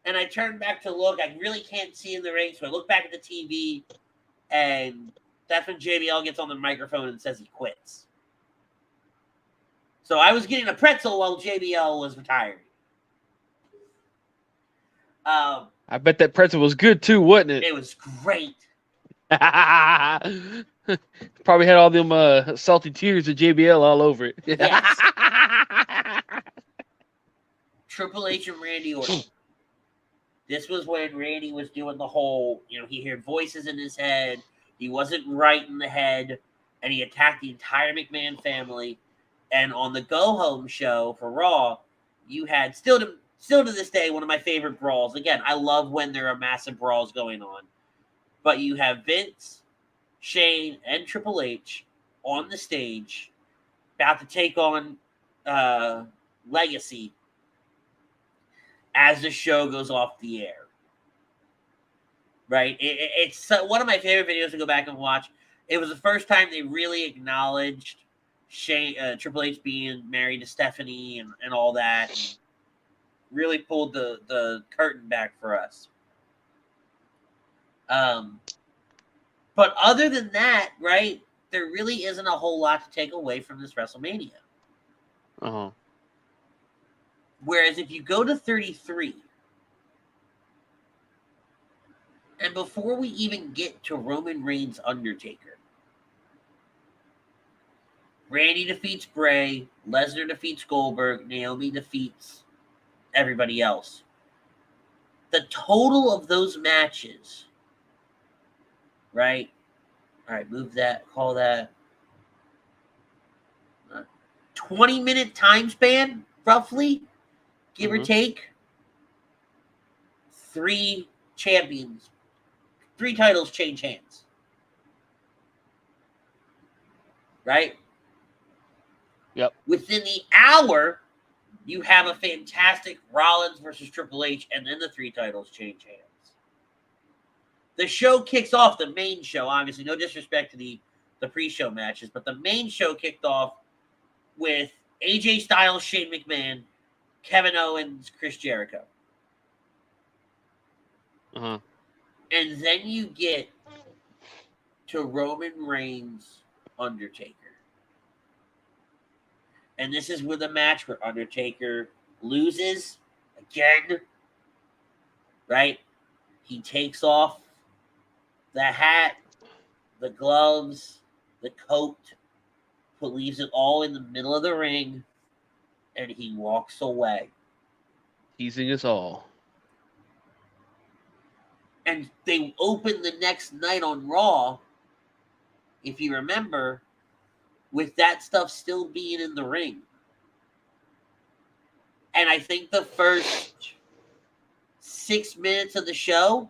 And I turn back to look. I really can't see in the ring, so I look back at the TV, and that's when JBL gets on the microphone and says he quits. So I was getting a pretzel while JBL was retiring. I bet that pretzel was good too, wasn't it? It was great. Probably had all them salty tears of JBL all over it. Yes. Triple H and Randy Orton. This was when Randy was doing the whole, he heard voices in his head. He wasn't right in the head, and he attacked the entire McMahon family. And on the Go Home show for Raw, you had still to this day one of my favorite brawls. Again, I love when there are massive brawls going on. But you have Vince, Shane, and Triple H on the stage about to take on Legacy as the show goes off the air. Right? It's one of my favorite videos to go back and watch. It was the first time they really acknowledged Triple H being married to Stephanie and all that. And really pulled the curtain back for us. But other than that, right, there really isn't a whole lot to take away from this WrestleMania. Uh-huh. Whereas if you go to 33, and before we even get to Roman Reigns Undertaker, Randy defeats Bray, Lesnar defeats Goldberg, Naomi defeats everybody else. The total of those matches, right? All right, move that, call that. 20-minute time span, roughly, give or take. 3 champions, 3 titles change hands. Right? Yep. Within the hour, you have a fantastic Rollins versus Triple H, and then the 3 titles change hands. The show kicks off, the main show, obviously, no disrespect to the pre-show matches, but the main show kicked off with AJ Styles, Shane McMahon, Kevin Owens, Chris Jericho. Uh-huh. And then you get to Roman Reigns, Undertaker. And this is with a match where Undertaker loses again. Right? He takes off the hat, the gloves, the coat, leaves it all in the middle of the ring, and he walks away. Teasing us all. And they open the next night on Raw, if you remember, with that stuff still being in the ring. And I think the first 6 minutes of the show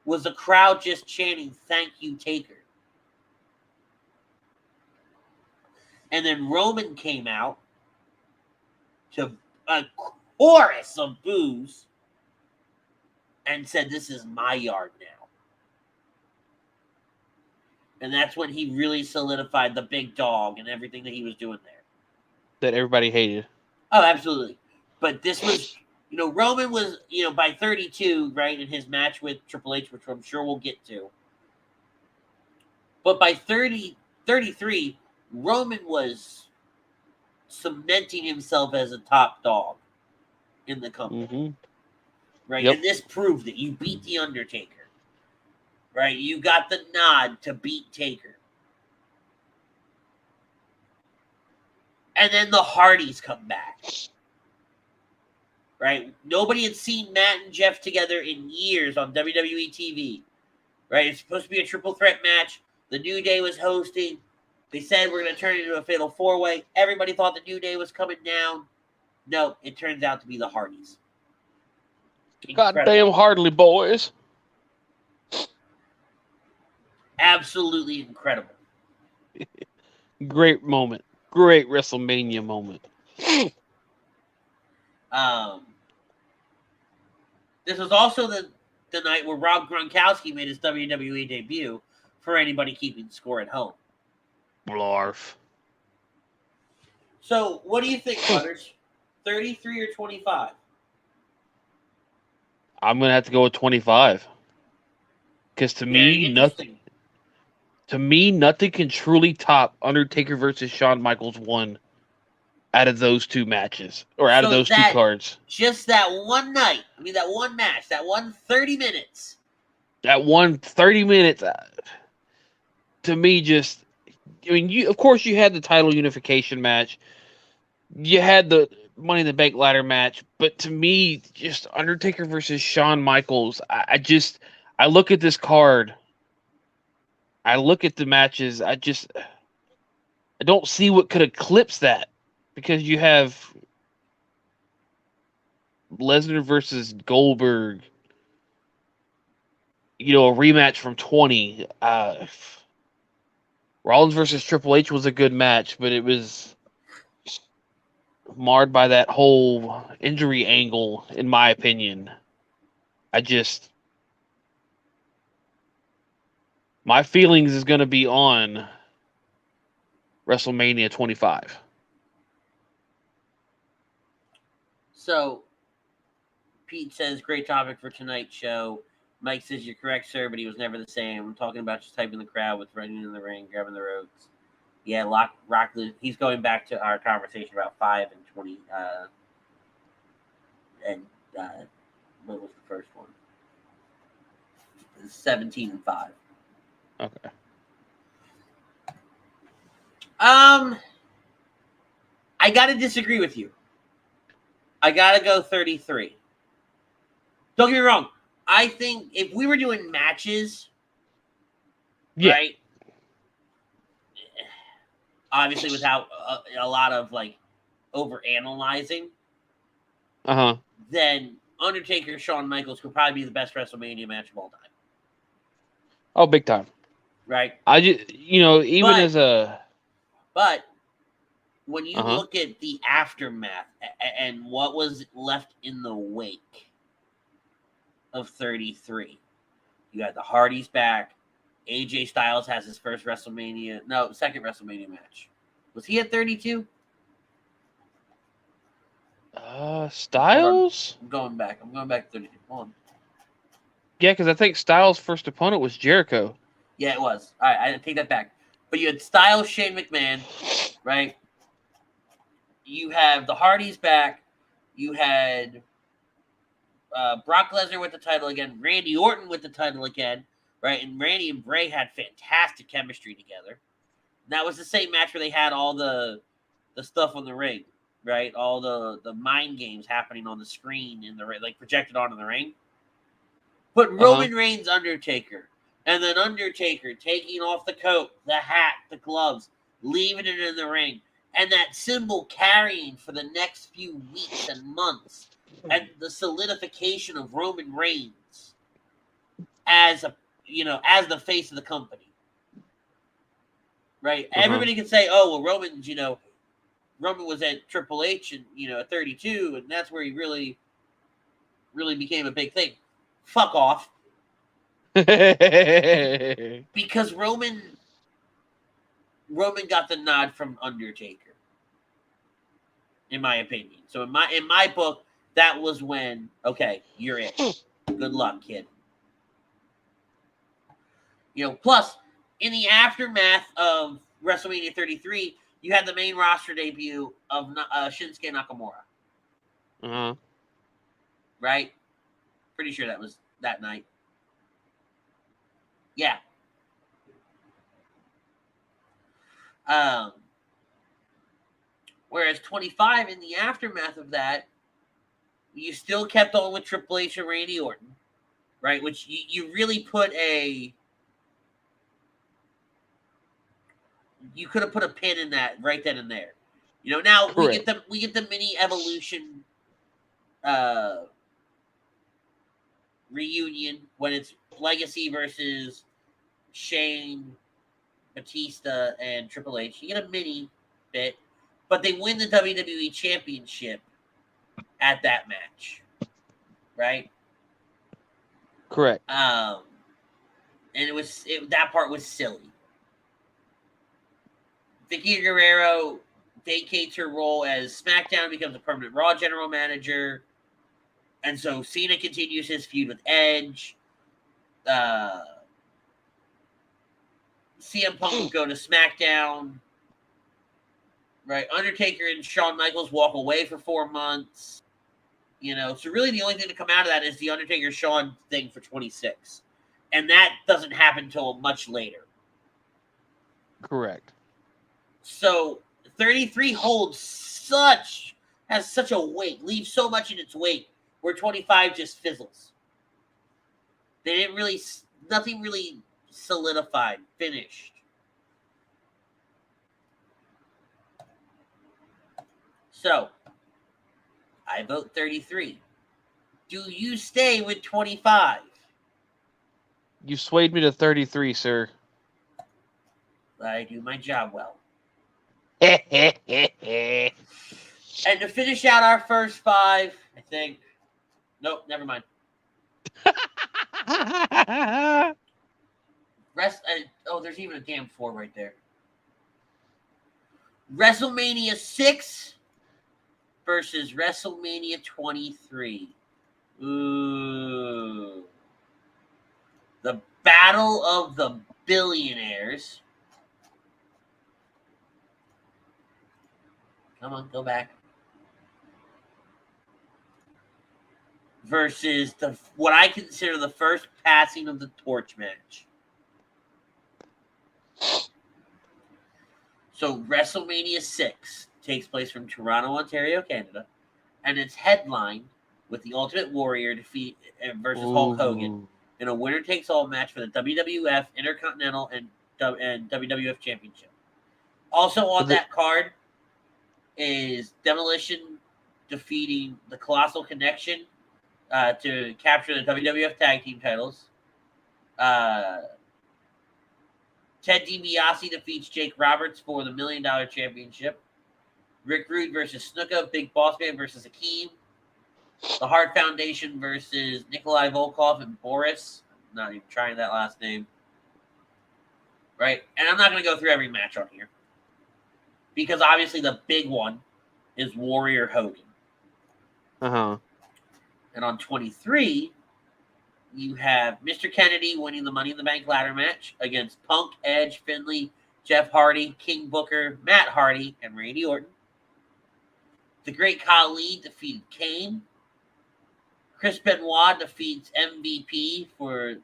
was the crowd just chanting, "Thank you, Taker." And then Roman came out to a chorus of boos and said, "This is my yard now." And that's when he really solidified the big dog and everything that he was doing there. That everybody hated. Oh, absolutely. But this was, Roman was, by 32, right, in his match with Triple H, which I'm sure we'll get to. But by 33, Roman was cementing himself as a top dog in the company. Mm-hmm. Right? Yep. And this proved it. You beat The Undertaker. Right? You got the nod to beat Taker. And then the Hardys come back. Right? Nobody had seen Matt and Jeff together in years on WWE TV. Right? It's supposed to be a triple threat match. The New Day was hosting. They said we're going to turn it into a fatal four-way. Everybody thought the New Day was coming down. No, it turns out to be the Hardys. Goddamn Hardly boys. Absolutely incredible. Great moment. Great WrestleMania moment. This was also the night where Rob Gronkowski made his WWE debut, for anybody keeping score at home. Blarf. So, what do you think, Butters? 33 or 25? I'm gonna have to go with 25. Because to me, nothing can truly top Undertaker versus Shawn Michaels 1 out of those two matches. Or out of those two cards. Just that one night. I mean, that one match. That one 30 minutes. That one 30 minutes. To me, of course, you had the title unification match. You had the Money in the Bank ladder match. But to me, just Undertaker versus Shawn Michaels, I look at this card. I look at the matches. I don't see what could eclipse that. Because you have Lesnar versus Goldberg. A rematch from 20. Rollins versus Triple H was a good match, but it was marred by that whole injury angle, in my opinion. My feelings is going to be on WrestleMania 25. So, Pete says, great topic for tonight's show. Mike says, you're correct, sir, but he was never the same. I'm talking about just typing the crowd with running in the ring, grabbing the ropes. Yeah, Rock, he's going back to our conversation about 5 and 20. What was the first one? 17 and 5. Okay. I got to disagree with you. I got to go 33. Don't get me wrong. I think if we were doing matches, right? Obviously, without a lot of over analyzing, then Undertaker Shawn Michaels could probably be the best WrestleMania match of all time. Oh, big time. Right? But when you look at the aftermath and what was left in the wake of 33, you got the Hardys back. AJ Styles has his second WrestleMania match. Was he at 32? Styles? I'm going back. I'm going back to 32. Hold on. Yeah, because I think Styles' first opponent was Jericho. Yeah, it was. All right, I take that back. But you had Styles, Shane McMahon, right? You have the Hardys back. You had Brock Lesnar with the title again. Randy Orton with the title again, right? And Randy and Bray had fantastic chemistry together. And that was the same match where they had all the stuff on the ring, right? All the mind games happening on the screen in the ring, like projected onto the ring. Put Roman Reigns, Undertaker, and then Undertaker taking off the coat, the hat, the gloves, leaving it in the ring, and that symbol carrying for the next few weeks and months, and the solidification of Roman Reigns as as the face of the company. Right? Everybody can say, "Oh, well, Roman was at Triple H and at 32, and that's where he really, really became a big thing." Fuck off. Because Roman got the nod from Undertaker, in my opinion. So in my book, that was when, okay, you're it. Good luck, kid. Plus, in the aftermath of WrestleMania 33, you had the main roster debut of Shinsuke Nakamura. Right? Pretty sure that was that night. Yeah. Whereas 25, in the aftermath of that, you still kept on with Triple H and Randy Orton, right? Which you really put you could have put a pin in that right then and there. Now we get the mini Evolution reunion when it's Legacy versus Shane, Batista, and Triple H. You get a mini bit, but they win the WWE Championship at that match, right? Correct. And that part was silly. Vicky Guerrero vacates her role as SmackDown, becomes a permanent Raw general manager, and so Cena continues his feud with Edge. CM Punk will go to SmackDown. Right, Undertaker and Shawn Michaels walk away for 4 months. So really the only thing to come out of that is the Undertaker Shawn thing for 26, and that doesn't happen until much later. Correct. So 33 has such a weight, leaves so much in its wake, where 25 just fizzles. Nothing really solidified, finished. So, I vote 33. Do you stay with 25? You swayed me to 33, sir. I do my job well. And And to finish out our first 5, I think... Nope, never mind. There's even a damn 4 right there. WrestleMania 6 versus WrestleMania 23. Ooh. The Battle of the Billionaires. Come on, go back. Versus what I consider the first passing of the torch match. So WrestleMania 6 takes place from Toronto, Ontario, Canada, and it's headlined with the Ultimate Warrior versus Hulk Hogan in a winner-takes-all match for the WWF Intercontinental and WWF Championship. Also on that card is Demolition defeating the Colossal Connection to capture the WWF Tag Team titles. Ted DiBiase defeats Jake Roberts for the $1 Million Championship. Rick Rude versus Snuka. Big Boss Man versus Akeem. The Hart Foundation versus Nikolai Volkov and Boris. I'm not even trying that last name. Right? And I'm not going to go through every match on here. Because obviously the big one is Warrior Hogan. Uh-huh. And on 23, you have Mr. Kennedy winning the Money in the Bank ladder match against Punk, Edge, Finlay, Jeff Hardy, King Booker, Matt Hardy, and Randy Orton. The Great Khali defeated Kane. Chris Benoit defeats MVP to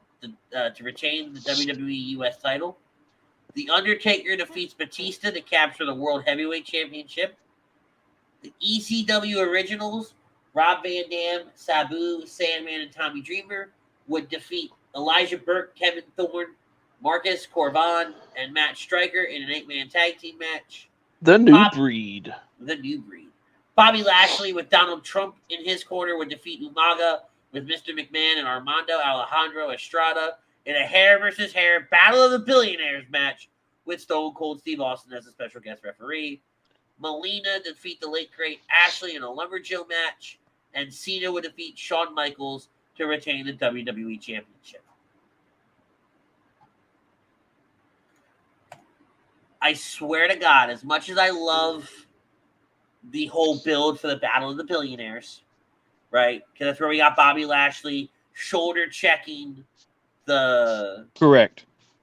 retain the WWE US title. The Undertaker defeats Batista to capture the World Heavyweight Championship. The ECW Originals, Rob Van Dam, Sabu, Sandman, and Tommy Dreamer, would defeat Elijah Burke, Kevin Thorne, Marcus Corvan, and Matt Striker in an 8-man tag team match. The New Breed. The New Breed. Bobby Lashley with Donald Trump in his corner would defeat Umaga with Mr. McMahon and Armando Alejandro Estrada in a hair versus hair Battle of the Billionaires match with Stone Cold Steve Austin as a special guest referee. Melina defeat the late great Ashley in a Lumberjill match, and Cena would defeat Shawn Michaels to retain the WWE Championship. I swear to God, as much as I love the whole build for the Battle of the Billionaires, right? Because that's where we got Bobby Lashley shoulder checking the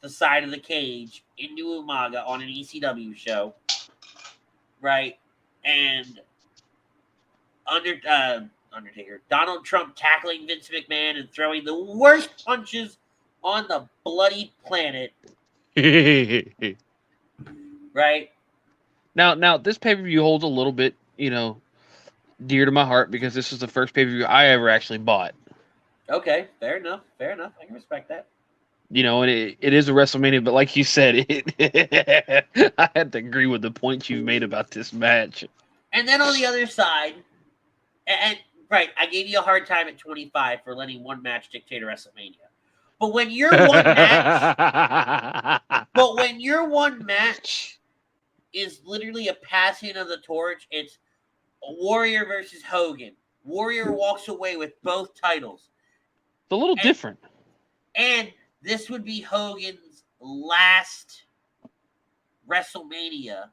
side of the cage into Umaga on an ECW show, right? And Undertaker, Donald Trump tackling Vince McMahon and throwing the worst punches on the bloody planet, right? Now this pay-per-view holds a little bit, dear to my heart because this was the first pay-per-view I ever actually bought. Okay, fair enough. I can respect that. And it is a WrestleMania, but like you said, I had to agree with the points you made about this match. And then on the other side, and right, I gave you a hard time at 25 for letting one match dictate a WrestleMania. But when your one match is literally a passing of the torch, it's Warrior versus Hogan. Warrior walks away with both titles. It's a little different. And this would be Hogan's last WrestleMania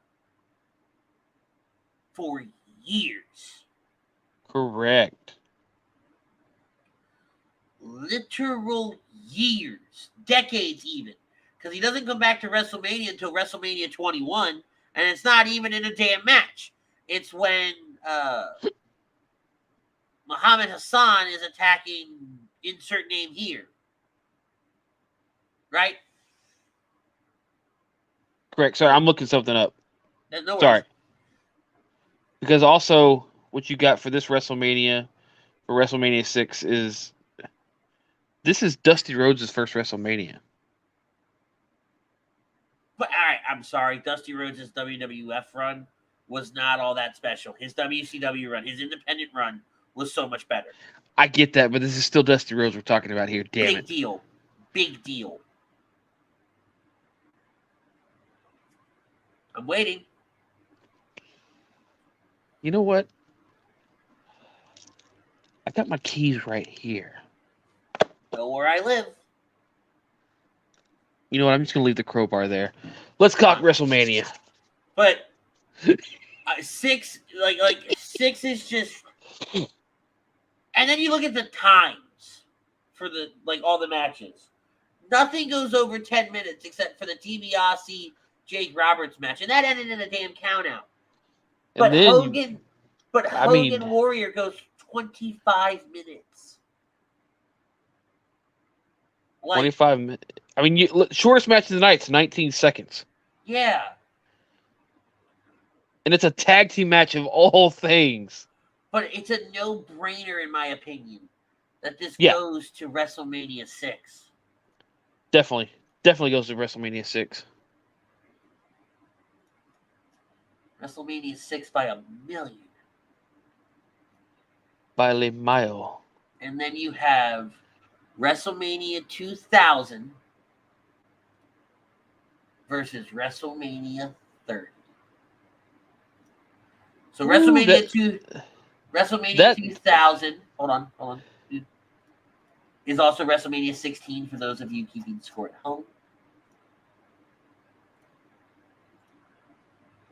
for years. Correct. Literal years. Decades even. Because he doesn't come back to WrestleMania until WrestleMania 21. And it's not even in a damn match. It's when Muhammad Hassan is attacking insert name here. Right? Correct. Sorry, I'm looking something up. No worries. Sorry. Because also, what you got for this WrestleMania, for WrestleMania 6, is this is Dusty Rhodes' first WrestleMania. But all right, I'm sorry. Dusty Rhodes' WWF run was not all that special. His WCW run, his independent run, was so much better. I get that, but this is still Dusty Rhodes we're talking about here. Damn it. Big deal. I'm waiting. You know what? I got my keys right here. Know where I live. You know what? I'm just going to leave the crowbar there. Let's talk WrestleMania. But 6, like 6 is just... And then you look at the times for all the matches. Nothing goes over 10 minutes except for the DiBiase Jake Roberts match. And that ended in a damn countout. But Hogan Warrior goes 25 minutes. 25 minutes. I mean, shortest match of the night's 19 seconds. Yeah. And it's a tag team match of all things. But it's a no-brainer, in my opinion, that this goes to WrestleMania 6. Definitely goes to WrestleMania 6. WrestleMania 6 by a million. By Le Mile. And then you have WrestleMania 2000 versus WrestleMania 30. So WrestleMania 2000, hold on, is also WrestleMania 16 for those of you keeping score at home.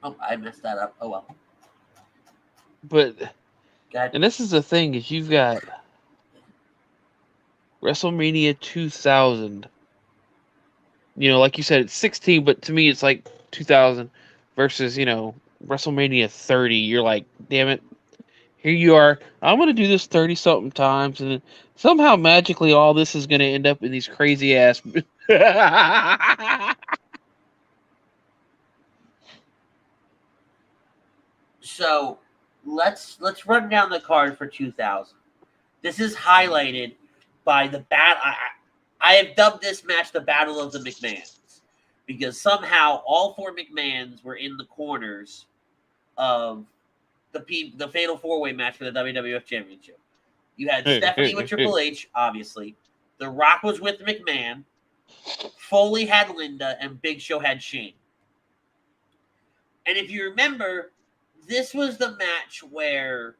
Oh, I messed that up. Oh, well. But God. And this is the thing, is you've got WrestleMania 2000. You know, like you said, it's 16, but to me it's like 2000 versus, WrestleMania 30. You're like, damn it. Here you are. I'm going to do this 30-something times, and then somehow magically all this is going to end up in these crazy ass. So let's run down the card for 2000. This is highlighted by the battle. I have dubbed this match the Battle of the McMahons because somehow all four McMahons were in the corners of the Fatal 4-Way match for the WWF Championship. You had Stephanie with Triple H, obviously. The Rock was with McMahon. Foley had Linda, and Big Show had Shane. And if you remember, this was the match where,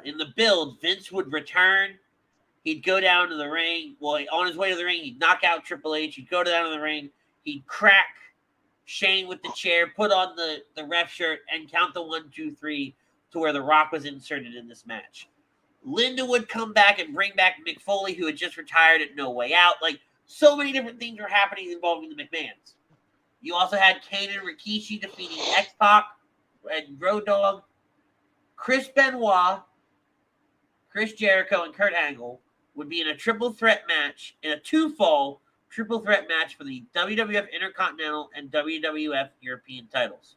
in the build, Vince would return. He'd go down to the ring. Well, on his way to the ring, he'd knock out Triple H. He'd go down to the ring. He'd crack Shane with the chair, put on the ref shirt, and count the 1, 2, 3 to where The Rock was inserted in this match. Linda would come back and bring back Mick Foley, who had just retired at No Way Out. Like, so many different things were happening involving the McMahons. You also had Kane and Rikishi defeating X-Pac and Road Dogg. Chris Benoit, Chris Jericho, and Kurt Angle would be in a triple threat match, in a two-fall triple threat match for the WWF Intercontinental and WWF European titles.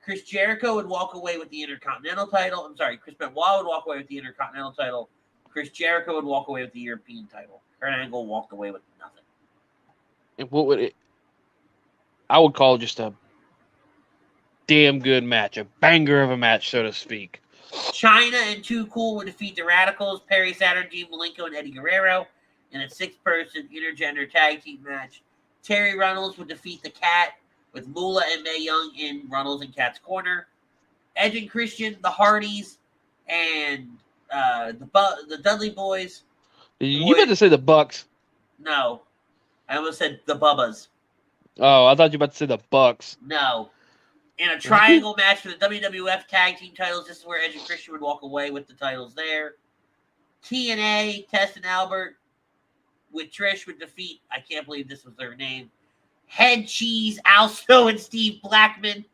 Chris Jericho would walk away with the Intercontinental title. I'm sorry, Chris Benoit would walk away with the Intercontinental title. Chris Jericho would walk away with the European title. Kurt Angle walked away with nothing. And what would it? I would call just a damn good match, a banger of a match, so to speak. China and Too Cool would defeat the Radicals, Perry Saturn, Dean Malenko, and Eddie Guerrero in a 6-person intergender tag team match. Terry Runnels would defeat the Cat with Moolah and Mae Young in Runnels and Cat's corner. Edge and Christian, the Hardys, and the Dudley Boys. You meant to say the Bucks. No. I almost said the Bubbas. Oh, I thought you were about to say the Bucks. No. In a triangle match for the WWF tag team titles, this is where Edge and Christian would walk away with the titles there. TNA, Test and Albert with Trish would defeat, I can't believe this was their name, Head Cheese, Alsto, and Steve Blackman.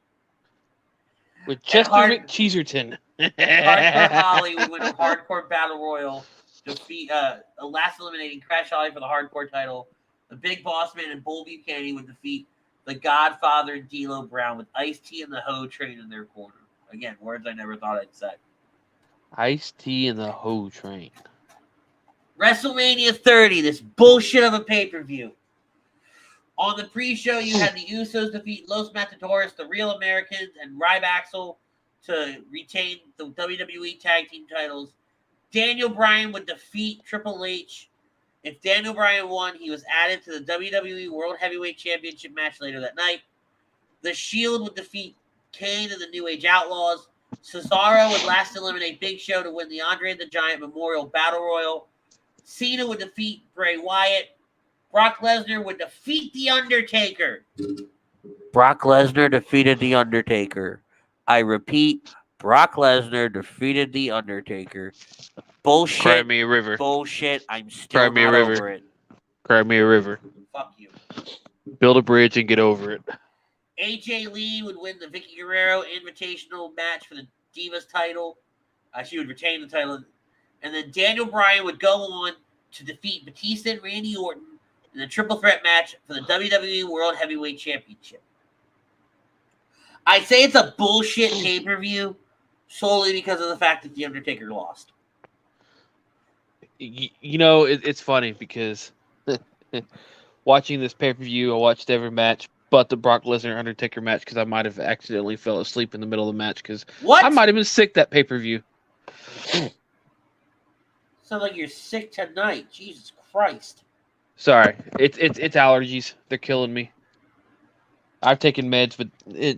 With Chester McCheeserton. Hardcore Holly would win a Hardcore Battle Royal, defeat a last eliminating Crash Holly for the Hardcore title. The Big Boss Man and Bull Buchanan would defeat the Godfather and D'Lo Brown with Ice-T and the Ho Train in their corner. Again, words I never thought I'd say. Ice-T and the Ho Train. WrestleMania 30, this bullshit of a pay-per-view. On the pre-show, you had the Usos defeat Los Matadores, the Real Americans, and Ryback to retain the WWE Tag Team titles. Daniel Bryan would defeat Triple H. If Daniel Bryan won, he was added to the WWE World Heavyweight Championship match later that night. The Shield would defeat Kane and the New Age Outlaws. Cesaro would last eliminate Big Show to win the Andre the Giant Memorial Battle Royal. Cena would defeat Bray Wyatt. Brock Lesnar would defeat The Undertaker. Brock Lesnar defeated The Undertaker. I repeat, Brock Lesnar defeated The Undertaker. Bullshit. Cry me a river. Bullshit. I'm still not over it. Cry me a river. Fuck you. Build a bridge and get over it. AJ Lee would win the Vicky Guerrero Invitational match for the Divas title. She would retain the title. And then Daniel Bryan would go on to defeat Batista and Randy Orton in a triple threat match for the WWE World Heavyweight Championship. I say it's a bullshit pay-per-view solely because of the fact that The Undertaker lost. You know, it's funny because watching this pay-per-view, I watched every match but the Brock Lesnar Undertaker match because I might have accidentally fell asleep in the middle of the match because I might have been sick that pay-per-view. Sounds like you're sick tonight. Jesus Christ. Sorry. It's allergies. They're killing me. I've taken meds, but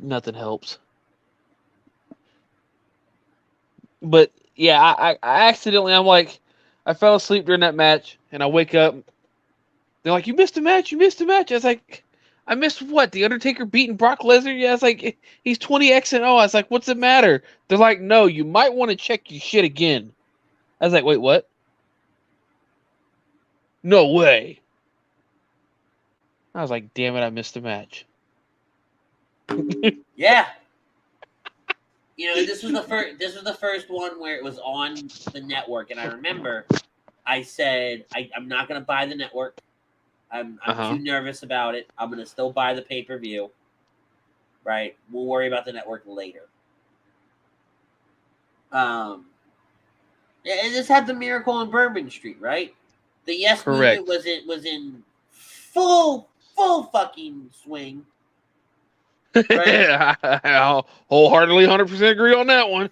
nothing helps. But, yeah, I accidentally, I fell asleep during that match, and I wake up. They're like, you missed a match. I was like, I missed what? The Undertaker beating Brock Lesnar? Yeah, it's like, he's 20-0. I was like, what's the matter? They're like, no, you might want to check your shit again. I was like, wait, what? No way. I was like, damn it, I missed the match. Yeah. This was the first one where it was on the network, and I remember I said, I'm not going to buy the network. I'm too nervous about it. I'm going to still buy the pay-per-view. Right? We'll worry about the network later. Yeah, and this had the Miracle on Bourbon Street, right? The Yes Movement was in full fucking swing. Right? I'll wholeheartedly 100% agree on that one.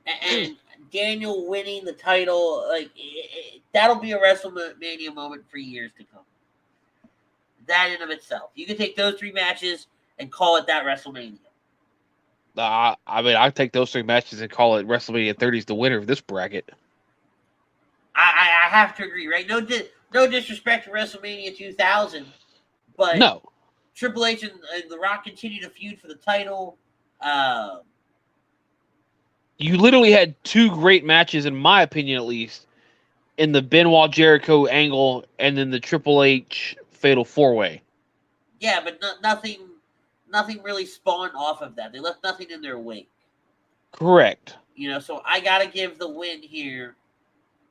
And Daniel winning the title, that'll be a WrestleMania moment for years to come. That in of itself. You can take those 3 matches and call it that WrestleMania. I mean, I take those 3 matches and call it WrestleMania 30 is the winner of this bracket. I have to agree, right? No disrespect to WrestleMania 2000, but no. Triple H and The Rock continue to feud for the title. You literally had 2 great matches, in my opinion at least, in the Benoit Jericho angle and then the Triple H Fatal 4-Way. Yeah, but nothing really spawned off of that. They left nothing in their wake. Correct. So I got to give the win here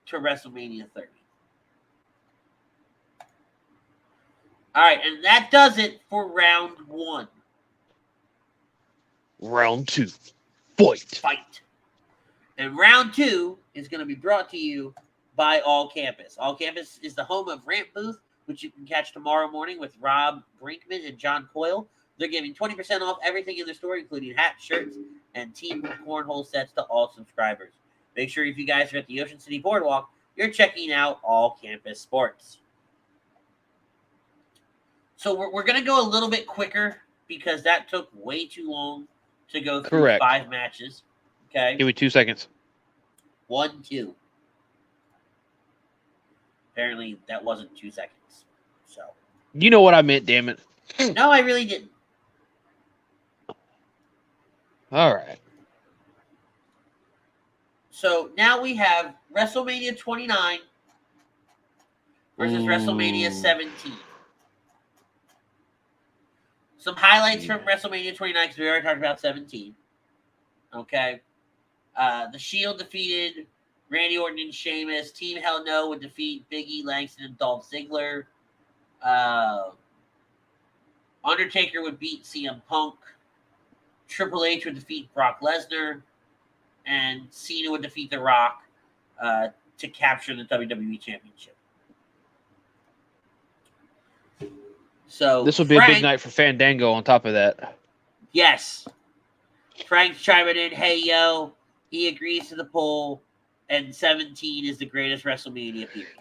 to WrestleMania 30. All right, and that does it for round 1. Round 2. Fight. And round 2 is going to be brought to you by All Campus. All Campus is the home of Rant Booth, which you can catch tomorrow morning with Rob Brinkman and John Coyle. They're giving 20% off everything in their store, including hats, shirts, and team cornhole sets to all subscribers. Make sure if you guys are at the Ocean City Boardwalk, you're checking out All Campus Sports. So we're going to go a little bit quicker because that took way too long to go through. Correct. 5 matches. Okay. Give me 2 seconds. 1, 2. Apparently that wasn't 2 seconds. So. You know what I meant, damn it. No, I really didn't. All right. So now we have WrestleMania 29 versus WrestleMania 17. Some highlights from WrestleMania 29 because we already talked about 17. Okay. The Shield defeated Randy Orton and Sheamus. Team Hell No would defeat Big E, Langston, and Dolph Ziggler. Undertaker would beat CM Punk. Triple H would defeat Brock Lesnar. And Cena would defeat The Rock to capture the WWE Championship. So this would be a big night for Fandango on top of that. Yes. Frank's chiming in, hey, yo, he agrees to the poll, and 17 is the greatest WrestleMania period.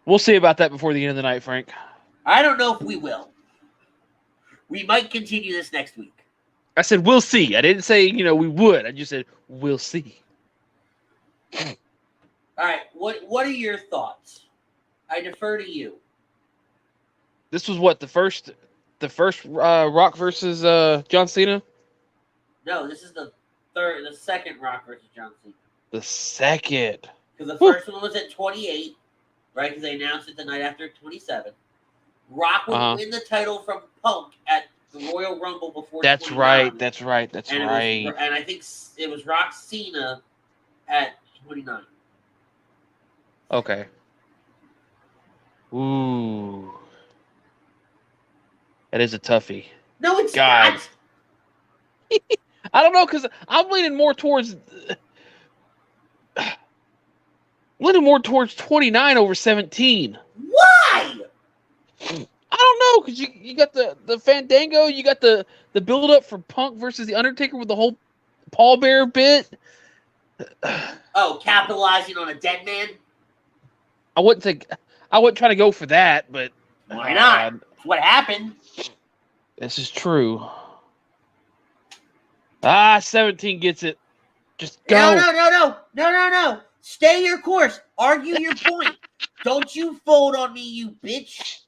We'll see about that before the end of the night, Frank. I don't know if we will. We might continue this next week. I said we'll see. I didn't say, we would. I just said we'll see. All right, what are your thoughts? I defer to you. This was what, the first Rock versus John Cena? No, this is the second Rock versus John Cena. The second. Because the first one was at 28, right? Because they announced it the night after 27. Rock would win the title from Punk at the Royal Rumble before. That's 29. That's right. And I think it was Rock Cena at 29. Okay. Ooh. That is a toughie. No, it's not. I don't know, because I'm leaning more towards 29 over 17. Why? I don't know, because you got the Fandango, you got the build up for Punk versus the Undertaker with the whole Paul Bearer bit. Oh, capitalizing on a dead man? I wouldn't try to go for that, but why not? What happened? This is true. 17 gets it. Just go. No. Stay your course. Argue your point. Don't you fold on me, you bitch.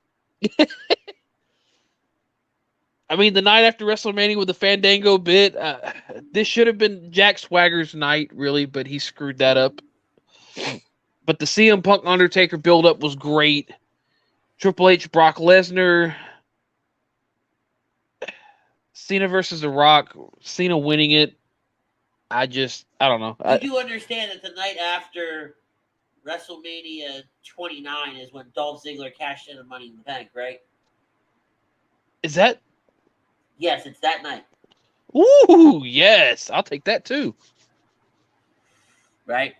I mean, the night after WrestleMania with the Fandango bit, this should have been Jack Swagger's night, really, but he screwed that up. But the CM Punk Undertaker build-up was great. Triple H, Brock Lesnar, Cena versus The Rock, Cena winning it. I don't know. You do understand that the night after WrestleMania 29 is when Dolph Ziggler cashed in the Money in the Bank, right? Is that? Yes, it's that night. Ooh, yes. I'll take that too. Right?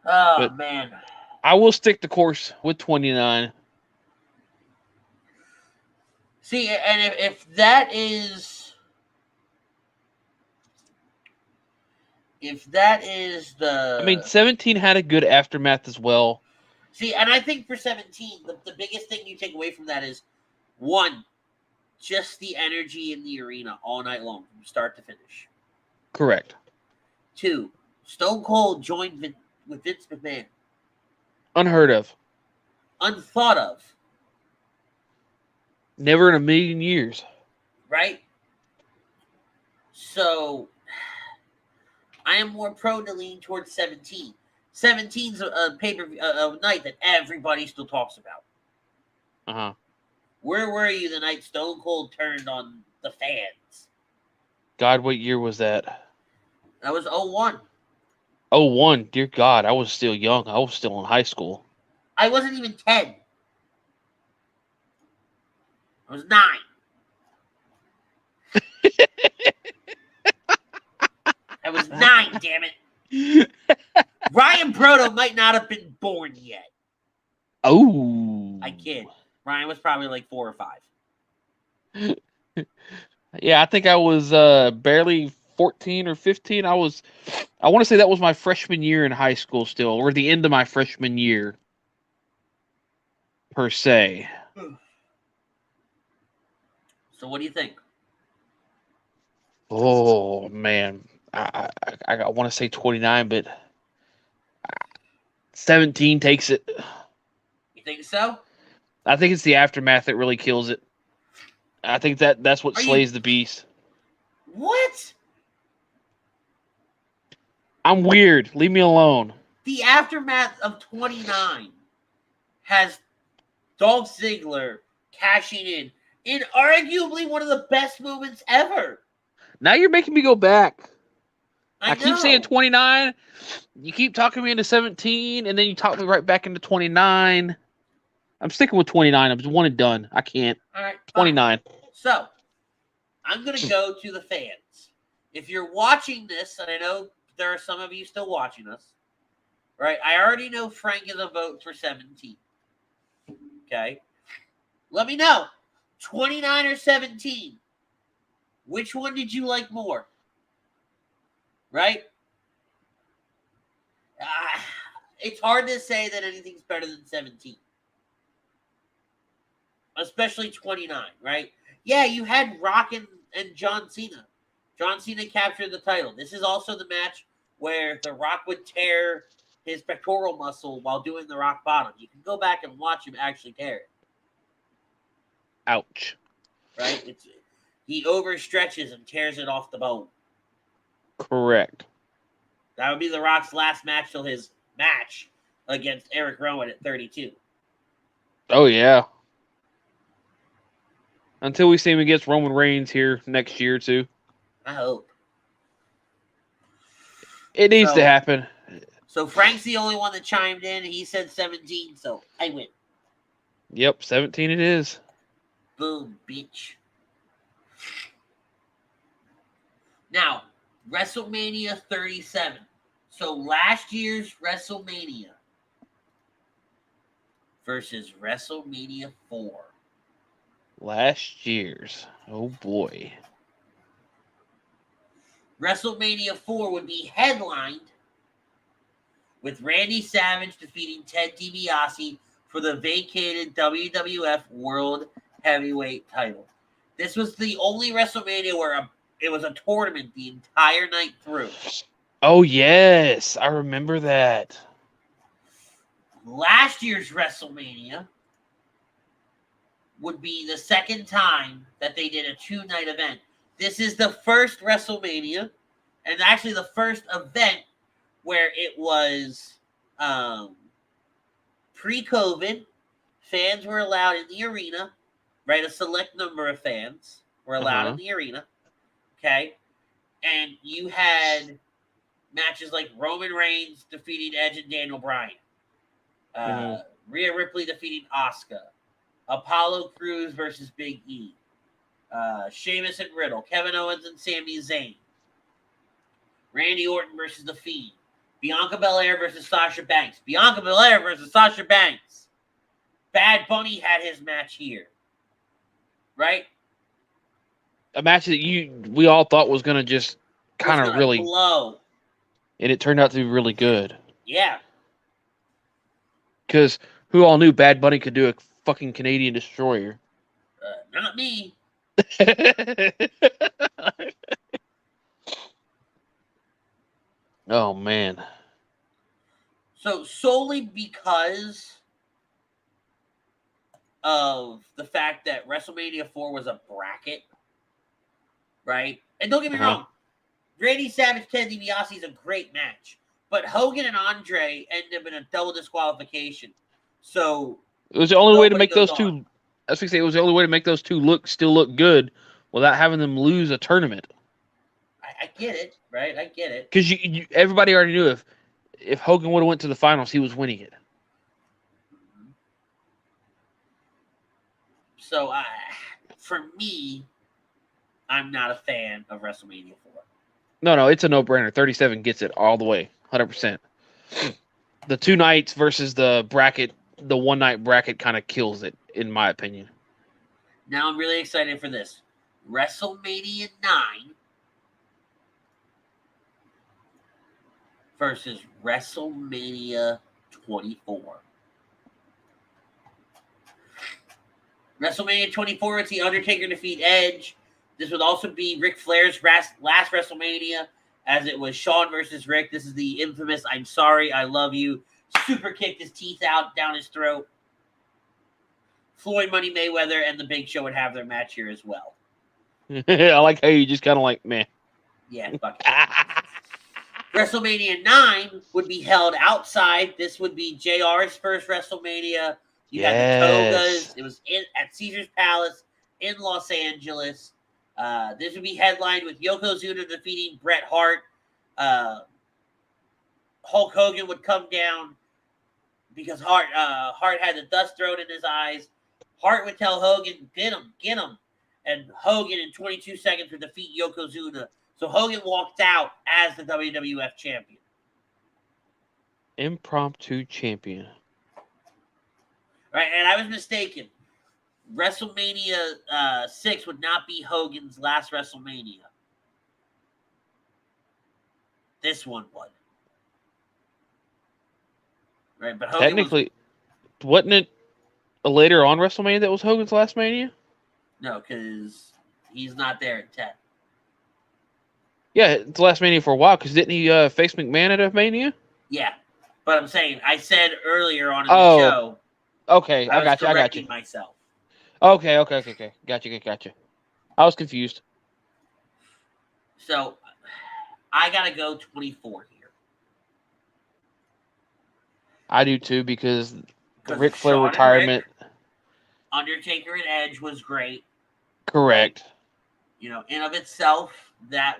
Oh, But man. I will stick the course with 29. See, and if that is the... I mean, 17 had a good aftermath as well. See, and I think for 17, the biggest thing you take away from that is, one, just the energy in the arena all night long, from start to finish. Correct. 2, Stone Cold joined with Vince McMahon. Unheard of. Unthought of. Never in a million years. Right? So, I am more prone to lean towards 17. 17's a night that everybody still talks about. Uh-huh. Where were you the night Stone Cold turned on the fans? God, what year was that? That was 01. 01. Dear God, I was still young. I was still in high school. I wasn't even 10. I was 9. I was 9, damn it. Ryan Brodo might not have been born yet. Oh. I kid. Ryan was probably like 4 or 5. Yeah, I think I was barely 14 or 15. I want to say that was my freshman year in high school still, or the end of my freshman year, per se. So what do you think? Oh, man. I want to say 29, but 17 takes it. You think so? I think it's the aftermath that really kills it. I think that's what slays the beast. What? I'm weird. Leave me alone. The aftermath of 29 has Dolph Ziggler cashing in arguably one of the best moments ever. Now you're making me go back. I keep know. saying 29. You keep talking me into 17, and then you talk me right back into 29. I'm sticking with 29. I'm just one and done. I can't. All right, 29. So, I'm going to go to the fans. If you're watching this, and I know there are some of you still watching us, right? I already know Frank is a vote for 17. Okay? Let me know. 29 or 17. Which one did you like more? Right? It's hard to say that anything's better than 17. Especially 29, right? Yeah, you had Rock and John Cena. John Cena captured the title. This is also the match where The Rock would tear his pectoral muscle while doing the Rock Bottom. You can go back and watch him actually tear it. Ouch. Right? He overstretches and tears it off the bone. Correct. That would be The Rock's last match till his match against Eric Rowan at 32. Oh, yeah. Until we see him against Roman Reigns here next year, too. I hope. It needs to happen. So Frank's the only one that chimed in. He said 17, so I win. Yep, 17 it is. Boom, bitch. Now, WrestleMania 37. So last year's WrestleMania versus WrestleMania 4. Last year's. Oh, boy. WrestleMania 4 would be headlined with Randy Savage defeating Ted DiBiase for the vacated WWF World Heavyweight title. This was the only WrestleMania where it was a tournament the entire night through. Oh, yes. I remember that. Last year's WrestleMania would be the second time that they did a 2-night event. This is the first WrestleMania, and actually the first event where it was pre-COVID. Fans were allowed in the arena, right? A select number of fans were allowed in the arena, okay? And you had matches like Roman Reigns defeating Edge and Daniel Bryan. Rhea Ripley defeating Asuka. Apollo Crews versus Big E. Sheamus and Riddle. Kevin Owens and Sami Zayn. Randy Orton versus The Fiend. Bianca Belair versus Sasha Banks. Bianca Belair versus Sasha Banks. Bad Bunny had his match here. Right? A match that we all thought was going to just kind of really blow. And it turned out to be really good. Yeah. Because who all knew Bad Bunny could do a fucking Canadian Destroyer? Not me. Oh, man. So, solely because of the fact that WrestleMania 4 was a bracket, right? And don't get me wrong, Randy Savage, Ted DiBiase is a great match, but Hogan and Andre ended up in a double disqualification. So it was the only way to make those two. I was gonna say it was the only way to make those two still look good without having them lose a tournament. I get it, right? I get it. Because everybody already knew if Hogan would have went to the finals, he was winning it. So for me, I'm not a fan of WrestleMania 4. No, it's a no-brainer. 37 gets it all the way, 100%. The 2 nights versus the bracket, the 1-night bracket kind of kills it, in my opinion. Now I'm really excited for this. WrestleMania 9 versus WrestleMania 24. WrestleMania 24, it's the Undertaker defeat Edge. This would also be Ric Flair's last WrestleMania, as it was Shawn versus Rick. This is the infamous "I'm sorry, I love you" super kicked his teeth out down his throat. Floyd Money Mayweather and The Big Show would have their match here as well. I like how you just kind of like, meh. Yeah, fuck it. WrestleMania 9 would be held outside. This would be JR's first WrestleMania. You had the Togas. It was at Caesar's Palace in Los Angeles. This would be headlined with Yokozuna defeating Bret Hart. Hulk Hogan would come down because Hart had the dust thrown in his eyes. Hart would tell Hogan, get him. And Hogan in 22 seconds would defeat Yokozuna. So Hogan walked out as the WWF champion. Impromptu champion. Right, and I was mistaken. WrestleMania 6 would not be Hogan's last WrestleMania. This one would. Right, but Hogan technically, wasn't it a later on WrestleMania that was Hogan's last Mania? No, because he's not there at 10. Yeah, it's the last Mania for a while, because didn't he face McMahon at a Mania? Yeah, but I'm saying, I said earlier on in the show. Okay, I got you. Myself. Okay. Got you. I was confused. So, I got to go 24 here. I do too, because the Ric Flair retirement. Undertaker and Edge was great. Correct. You know, in of itself, that'll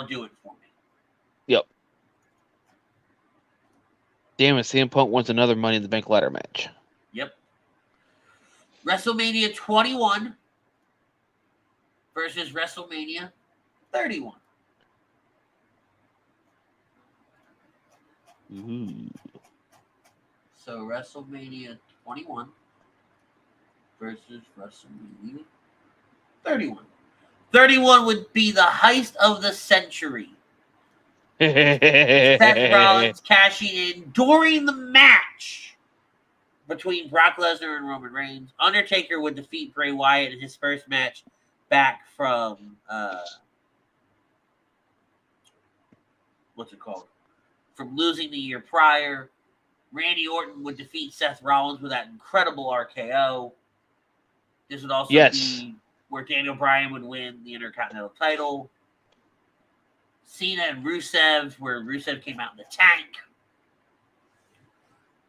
do it for me. Yep. Damn it, CM Punk wants another Money in the Bank ladder match. Yep. WrestleMania 21 versus WrestleMania 31. Ooh. So WrestleMania 21 versus WrestleMania 31. 31 would be the heist of the century. Seth Rollins cashing in during the match between Brock Lesnar and Roman Reigns. Undertaker would defeat Bray Wyatt in his first match back from what's it called? From losing the year prior. Randy Orton would defeat Seth Rollins with that incredible RKO. This would also be where Daniel Bryan would win the Intercontinental title. Cena and Rusev, where Rusev came out in the tank.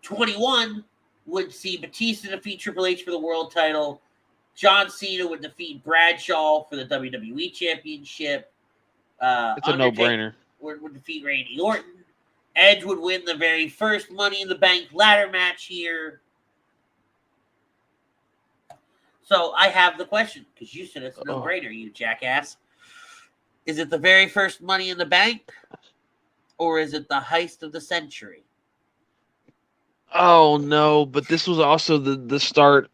21 would see Batista defeat Triple H for the world title. John Cena would defeat Bradshaw for the WWE Championship. It's a no-brainer. Would defeat Randy Orton. Edge would win the very first Money in the Bank ladder match here. So I have the question, because you said it's a no-brainer, you jackass. Is it the very first Money in the Bank? Or is it the heist of the century? Oh, no, but this was also the start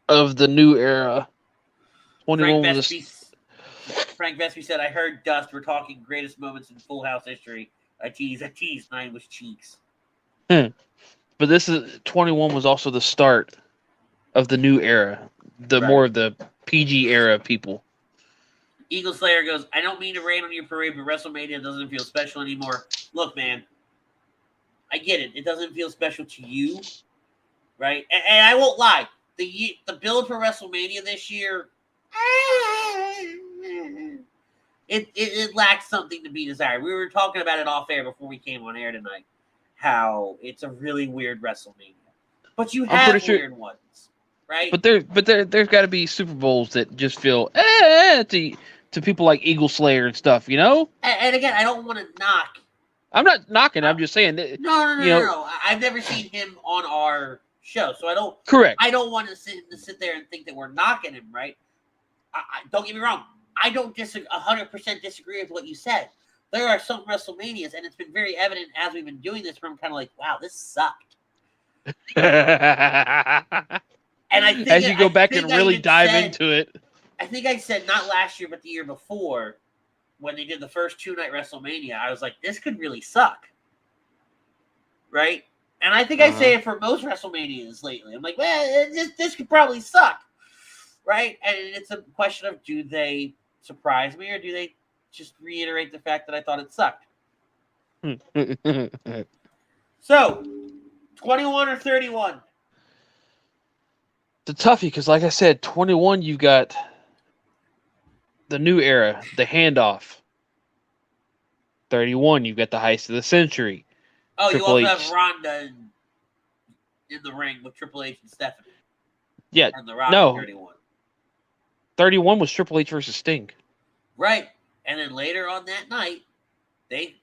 of the new era. 21 Frank Vespi said, I heard Dust. We're talking greatest moments in Full House history. I teased. 9 was cheeks. But 21 was also the start of the new era. More of the PG era people. Eagle Slayer goes, I don't mean to rain on your parade, but WrestleMania doesn't feel special anymore. Look, man, I get it. It doesn't feel special to you, right? And I won't lie. The build for WrestleMania this year, it lacks something to be desired. We were talking about it off air before we came on air tonight, how it's a really weird WrestleMania. But you have weird ones, right? But there's got to be Super Bowls that just feel to people like Eagle Slayer and stuff, you know? And again, I don't want to knock. I'm not knocking. I'm just saying that. No. I've never seen him on our show, so I don't. Correct. I don't want to sit there and think that we're knocking him, right? Don't get me wrong. I don't 100% disagree with what you said. There are some WrestleManias, and it's been very evident as we've been doing this, where I'm kind of like, wow, this sucked. And I think as you go back and really dive into it. I think I said not last year, but the year before, when they did the first 2-night WrestleMania, I was like, this could really suck. Right? And I think I say it for most WrestleManias lately. I'm like, well, this could probably suck. Right? And it's a question of, do they surprise me, or do they just reiterate the fact that I thought it sucked? So, 21 or 31? It's a toughie, because like I said, 21, you've got the new era, the handoff. 31, you've got the heist of the century. Oh, Triple you also H. have Ronda in the ring with Triple H and Stephanie. Yeah, And the Rock no. 31. 31 was Triple H versus Sting. Right. And then later on that night,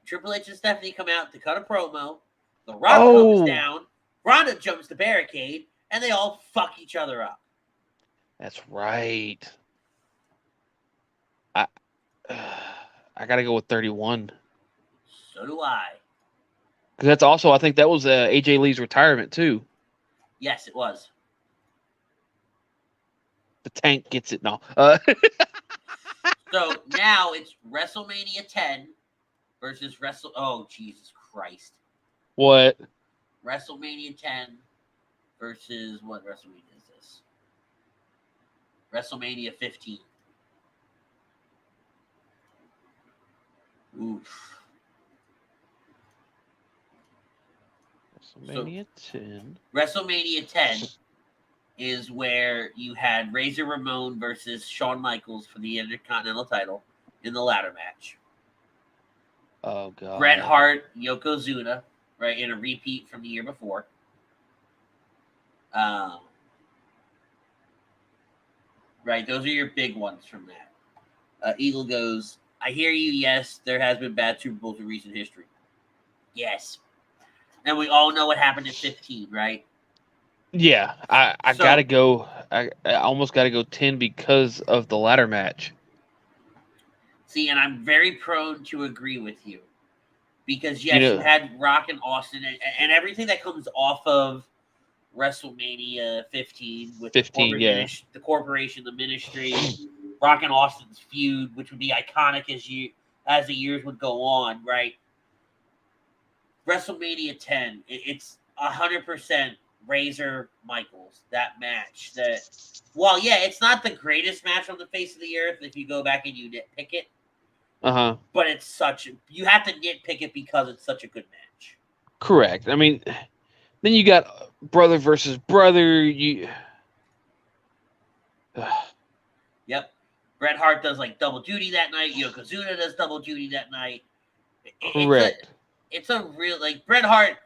Triple H and Stephanie come out to cut a promo. The Rock comes down. Ronda jumps the barricade, and they all fuck each other up. That's right. I got to go with 31. So do I. Because that's also, I think that was AJ Lee's retirement, too. Yes, it was. The Tank gets it now. So now it's WrestleMania 10 versus Oh, Jesus Christ. What? WrestleMania 10 versus what WrestleMania is this? WrestleMania 15. Oof. WrestleMania 10. WrestleMania 10 is where you had Razor Ramon versus Shawn Michaels for the Intercontinental title in the ladder match. Oh, God. Bret Hart, Yokozuna, right, in a repeat from the year before. Right, those are your big ones from that. Eagle goes, I hear you, yes, there has been bad Super Bowls in recent history. Yes. And we all know what happened in 15, right? Yeah, I gotta go. I almost gotta go 10 because of the ladder match. See, and I'm very prone to agree with you. Because, yes, you had Rock and Austin and everything that comes off of WrestleMania 15 with the corporation, the ministry, Rock and Austin's feud, which would be iconic as the years would go on, right? WrestleMania 10, it's 100% Razor Michaels, that match. It's not the greatest match on the face of the earth if you go back and you nitpick it. But it's you have to nitpick it because it's such a good match. Correct. I mean, then you got brother versus brother. Yep. Bret Hart does like double duty that night. Yokozuna does double duty that night. Correct. It's a real, like, Bret Hart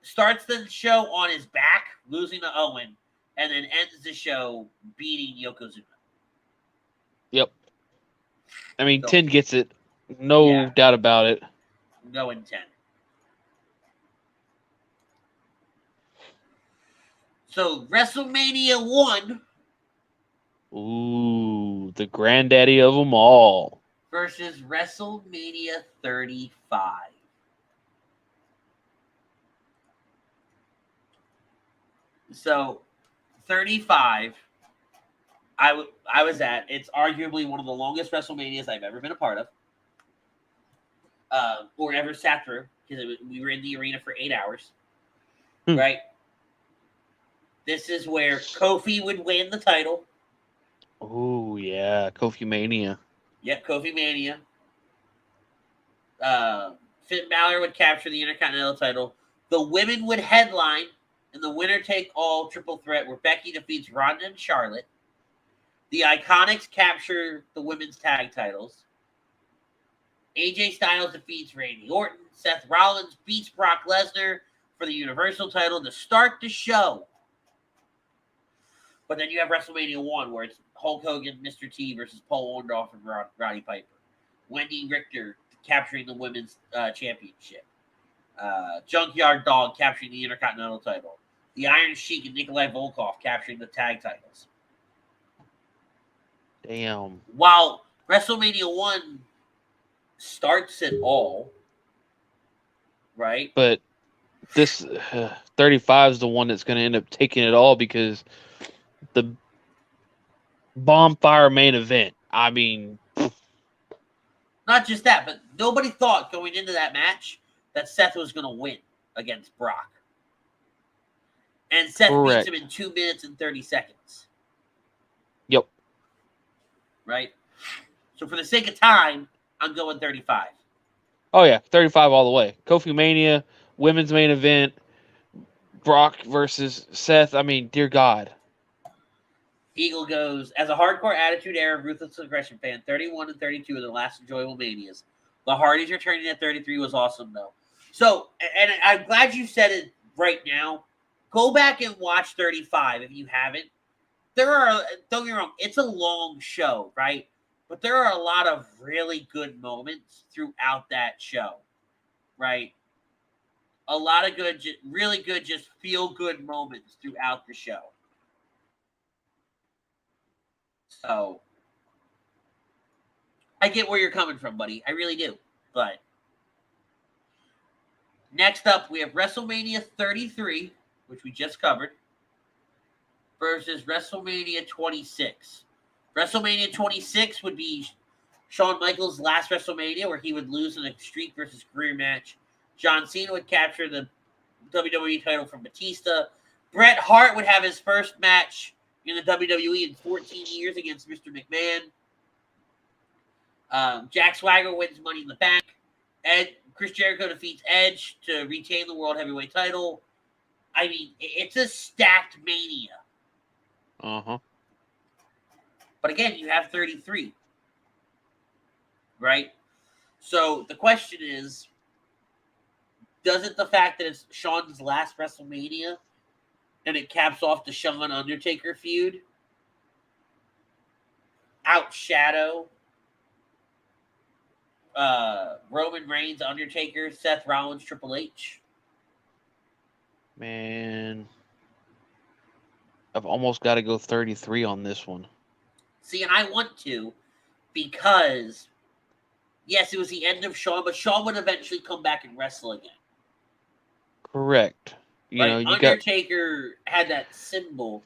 starts the show on his back, losing to Owen, and then ends the show beating Yokozuna. Yep. I mean, 10 gets it. No doubt about it. Going 10. So, WrestleMania 1. Ooh, the granddaddy of them all. Versus WrestleMania 35. So, 35, I was at. It's arguably one of the longest WrestleManias I've ever been a part of. Or ever sat through, because we were in the arena for 8 hours. Right? This is where Kofi would win the title. Oh, yeah. Kofi Mania. Yep, Kofi Mania. Finn Balor would capture the Intercontinental title. The women would headline, and the winner-take-all triple threat where Becky defeats Ronda and Charlotte. The Iconics capture the women's tag titles. AJ Styles defeats Randy Orton. Seth Rollins beats Brock Lesnar for the Universal title to start the show. But then you have WrestleMania 1, where it's Hulk Hogan, Mr. T versus Paul Orndorff and Roddy Piper. Wendy Richter capturing the women's championship. Junkyard Dog capturing the Intercontinental title. The Iron Sheik and Nikolai Volkov capturing the tag titles. Damn. While WrestleMania 1 starts it all, right? But this 35 is the one that's going to end up taking it all, because the bonfire main event. I mean, not just that, but nobody thought going into that match that Seth was going to win against Brock. And Seth beats him in 2 minutes and 30 seconds. Yep. Right? So for the sake of time, I'm going 35. Oh, yeah. 35 all the way. Kofi Mania, women's main event, Brock versus Seth. I mean, dear God. Eagle goes, as a hardcore Attitude Era Ruthless Aggression fan, 31 and 32 are the last enjoyable Manias. The Hardys returning at 33 was awesome, though. So, and I'm glad you said it right now. Go back and watch 35 if you haven't. Don't get me wrong, it's a long show, right? But there are a lot of really good moments throughout that show, right? A lot of good, really good, just feel-good moments throughout the show. So, I get where you're coming from, buddy. I really do. But, next up, we have WrestleMania 33, which we just covered, versus WrestleMania 26. WrestleMania 26 would be Shawn Michaels' last WrestleMania, where he would lose in a streak versus career match. John Cena would capture the WWE title from Batista. Bret Hart would have his first match in the WWE in 14 years against Mr. McMahon. Jack Swagger wins Money in the Bank. Chris Jericho defeats Edge to retain the World Heavyweight title. I mean, it's a stacked Mania. Uh-huh. But again, you have 33. Right? So the question is, doesn't the fact that it's Shawn's last WrestleMania and it caps off the Shawn Undertaker feud outshadow Roman Reigns, Undertaker, Seth Rollins, Triple H? Man, I've almost got to go 33 on this one. See, and I want to, because yes, it was the end of Shawn, but Shawn would eventually come back and wrestle again. Correct. You know, Undertaker had that symbol,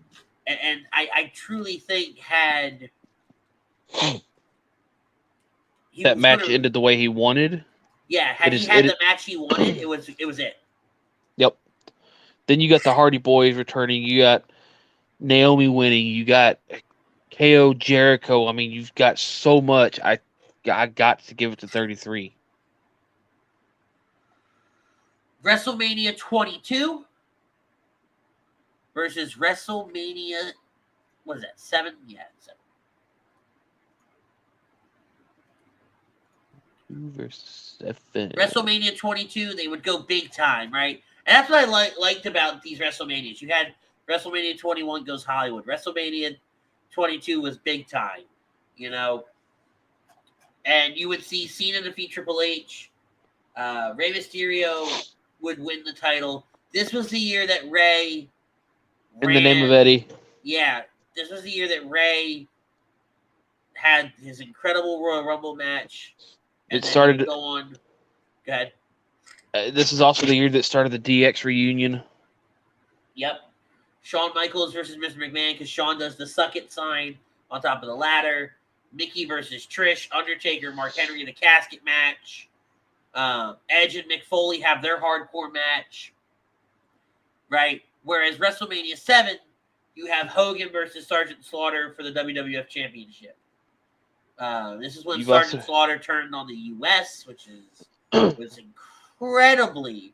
and I truly think had that match ended the way he wanted. Yeah, had he had the match he wanted, it was it. Yep. Then you got the Hardy Boys returning. You got Naomi winning. You got KO Jericho. I mean, you've got so much. I got to give it to 33. WrestleMania 22 versus WrestleMania, what is that, 7? Yeah, 7. 2 versus 7. WrestleMania 22, they would go big time, right? And that's what I liked about these WrestleManias. You had WrestleMania 21 goes Hollywood. WrestleMania 22 was big time, you know? And you would see Cena defeat Triple H. Rey Mysterio would win the title. This was the year that Rey In the name of Eddie. Yeah, this was the year that Rey had his incredible Royal Rumble match. It started. Go on. Go ahead. This is also the year that started the DX reunion. Yep. Shawn Michaels versus Mr. McMahon because Shawn does the suck it sign on top of the ladder. Mickey versus Trish. Undertaker, Mark Henry in the casket match. Edge and Mick Foley have their hardcore match. Right? Whereas WrestleMania 7, you have Hogan versus Sergeant Slaughter for the WWF Championship. This is when Sergeant Slaughter turned on the U.S., which was incredibly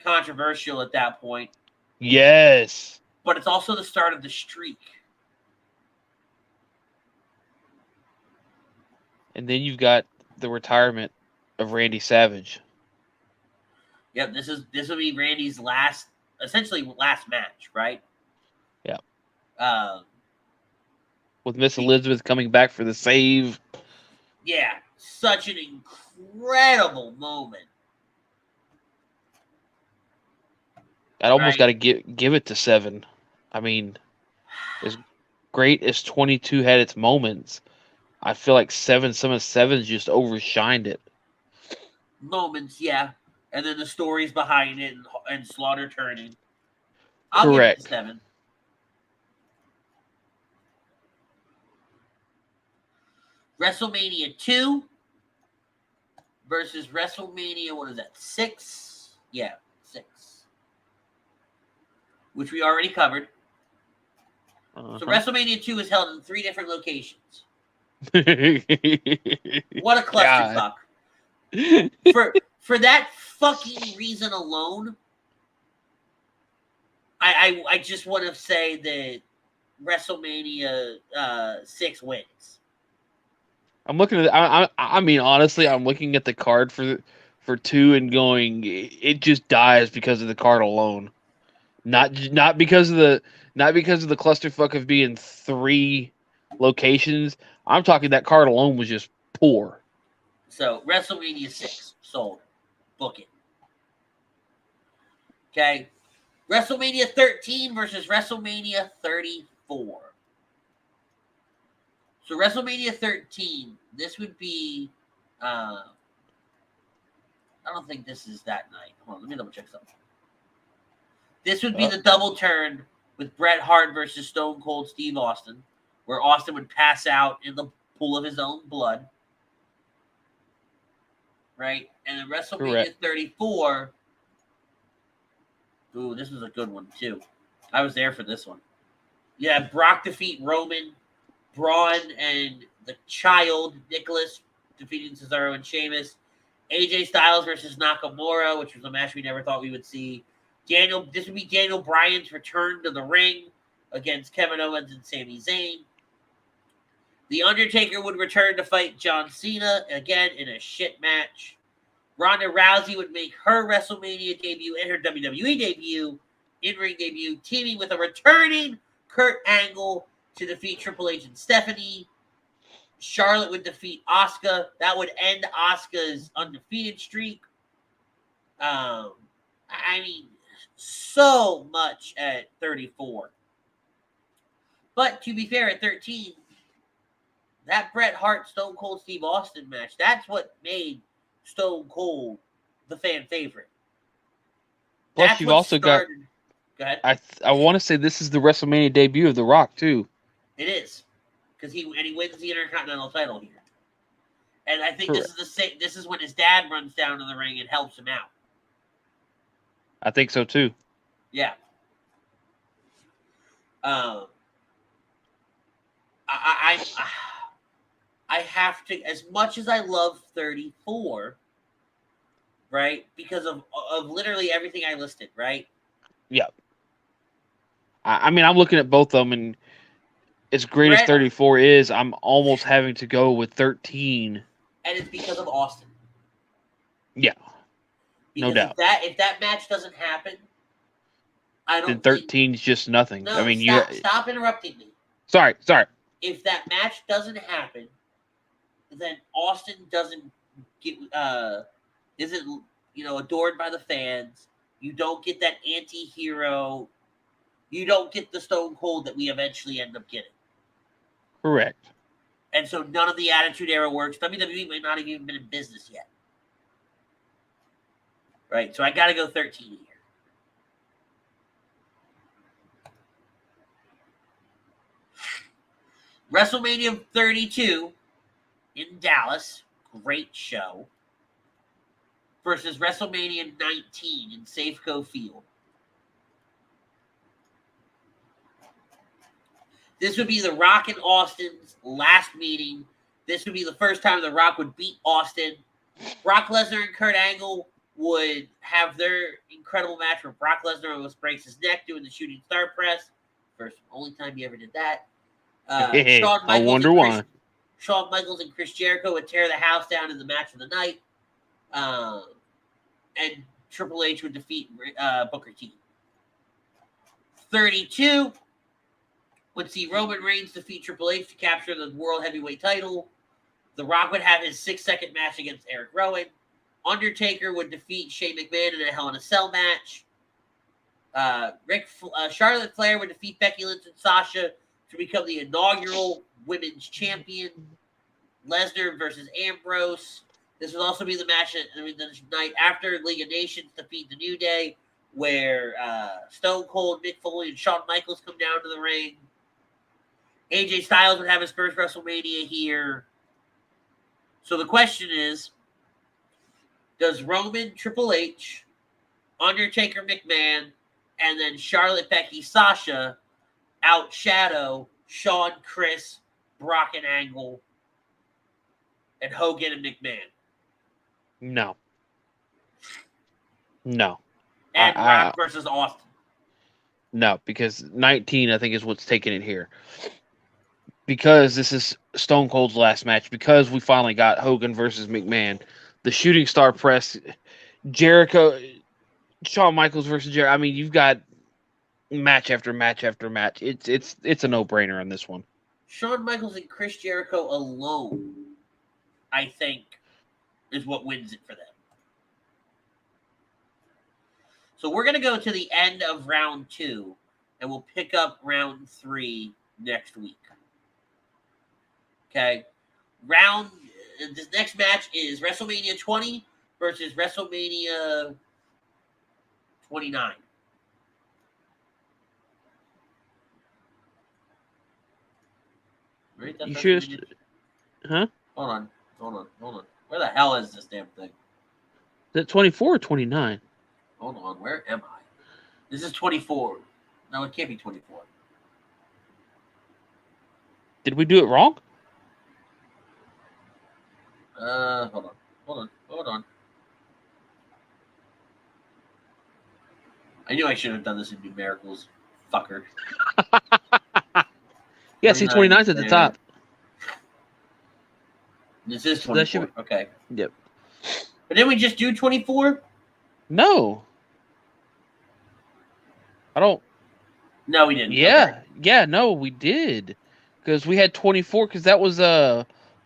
controversial at that point. Yes. But it's also the start of the streak. And then you've got the retirement of Randy Savage. Yep, this will be Randy's essentially last match, right? Yeah. With Miss Elizabeth coming back for the save. Yeah, such an incredible moment. I almost got to give it to 7. I mean, as great as 22 had its moments, I feel like some of 7's just overshined it. Moments, yeah. And then the stories behind it and Slaughter turning. Correct. Give it to 7. WrestleMania 2 versus WrestleMania, what is that, 6? Yeah, 6. Which we already covered. Uh-huh. So WrestleMania 2 is held in 3 different locations. What a clusterfuck. For that fucking reason alone, I just want to say that WrestleMania 6 wins. I'm looking at. I mean, honestly, I'm looking at the card for 2 and going, it just dies because of the card alone. Not because of the clusterfuck of being 3 locations. I'm talking that card alone was just poor. So WrestleMania 6 sold. Book it. Okay. WrestleMania 13 versus WrestleMania 34. So WrestleMania 13, this would be, I don't think this is that night. Hold on, let me double check something. This would be the double turn with Bret Hart versus Stone Cold Steve Austin, where Austin would pass out in the pool of his own blood. Right? And then WrestleMania 34, ooh, this was a good one, too. I was there for this one. Yeah, Brock defeat Roman. Braun and the child, Nicholas, defeating Cesaro and Sheamus. AJ Styles versus Nakamura, which was a match we never thought we would see. This would be Daniel Bryan's return to the ring against Kevin Owens and Sami Zayn. The Undertaker would return to fight John Cena, again in a shit match. Ronda Rousey would make her WrestleMania debut and her WWE debut, in-ring debut, teaming with a returning Kurt Angle to defeat Triple H and Stephanie. Charlotte would defeat Asuka. That would end Asuka's undefeated streak. I mean, so much at 34. But to be fair, at 13, that Bret Hart Stone Cold Steve Austin match, that's what made Stone Cold the fan favorite. Plus, you've also got. Go ahead. I want to say this is the WrestleMania debut of The Rock too. It is, because he wins the Intercontinental title here, and I think this is the same. This is when his dad runs down to the ring and helps him out. I think so too. Yeah. I I have to, as much as I love 34, right? Because of literally everything I listed, right? Yeah. I mean, I'm looking at both of them, and as great as 34 is, I'm almost having to go with 13. And it's because of Austin. Yeah. Because no doubt. If that match doesn't happen, I don't. Then 13 is just nothing. No, I mean, stop interrupting me. Sorry. If that match doesn't happen, then Austin isn't adored by the fans. You don't get that anti-hero. You don't get the Stone Cold that we eventually end up getting. Correct. And so none of the Attitude Era works. WWE might not have even been in business yet. Right? So I got to go 13 here. WrestleMania 32 in Dallas. Great show. Versus WrestleMania 19 in Safeco Field. This would be The Rock and Austin's last meeting. This would be the first time The Rock would beat Austin. Brock Lesnar and Kurt Angle would have their incredible match where Brock Lesnar almost breaks his neck doing the shooting star press. First and only time he ever did that. I wonder why. Shawn Michaels and Chris Jericho would tear the house down in the match of the night. And Triple H would defeat Booker T. 32 would see Roman Reigns defeat Triple H to capture the World Heavyweight title. The Rock would have his 6-second match against Eric Rowan. Undertaker would defeat Shane McMahon in a Hell in a Cell match. Charlotte Flair would defeat Becky Lynch and Sasha to become the inaugural women's champion. Lesnar versus Ambrose. This would also be the match the night after League of Nations defeat the New Day, where Stone Cold, Mick Foley, and Shawn Michaels come down to the ring. AJ Styles would have his first WrestleMania here. So the question is, does Roman, Triple H, Undertaker, McMahon, and then Charlotte, Becky, Sasha outshadow Shawn, Chris, Brock, and Angle, and Hogan and McMahon? No. And Rock versus Austin. No, because 19, I think, is what's taking it here. Because this is Stone Cold's last match, because we finally got Hogan versus McMahon, the shooting star press, Jericho, Shawn Michaels versus Jericho. I mean, you've got match after match after match. It's a no-brainer on this one. Shawn Michaels and Chris Jericho alone, I think, is what wins it for them. So we're going to go to the end of round 2, and we'll pick up round 3 next week. Okay? This next match is WrestleMania 20 versus WrestleMania 29. Right? You sure? Huh? Hold on. Where the hell is this damn thing? Is it 24 or 29? Hold on, where am I? This is 24. No, it can't be 24. Did we do it wrong? Hold on. I knew I should have done this in numericals, fucker. Yeah, see, 29's at the top. This is 24. Okay. Yep. But didn't we just do 24? No. I don't. No, we didn't. Yeah. Okay. Yeah, no, we did. Because we had 24, because that was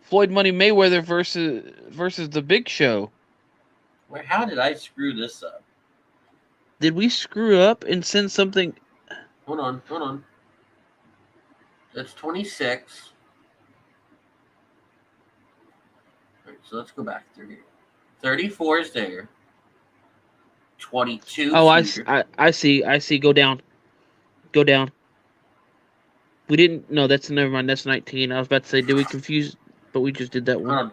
Floyd Money Mayweather versus the Big Show. How did I screw this up? Did we screw up and send something? Hold on. That's 26. All right, so let's go back through here. 34 is there. 22. Oh, I see. Go down. We didn't. No, never mind. That's 19. I was about to say, did we confuse? But we just did that one.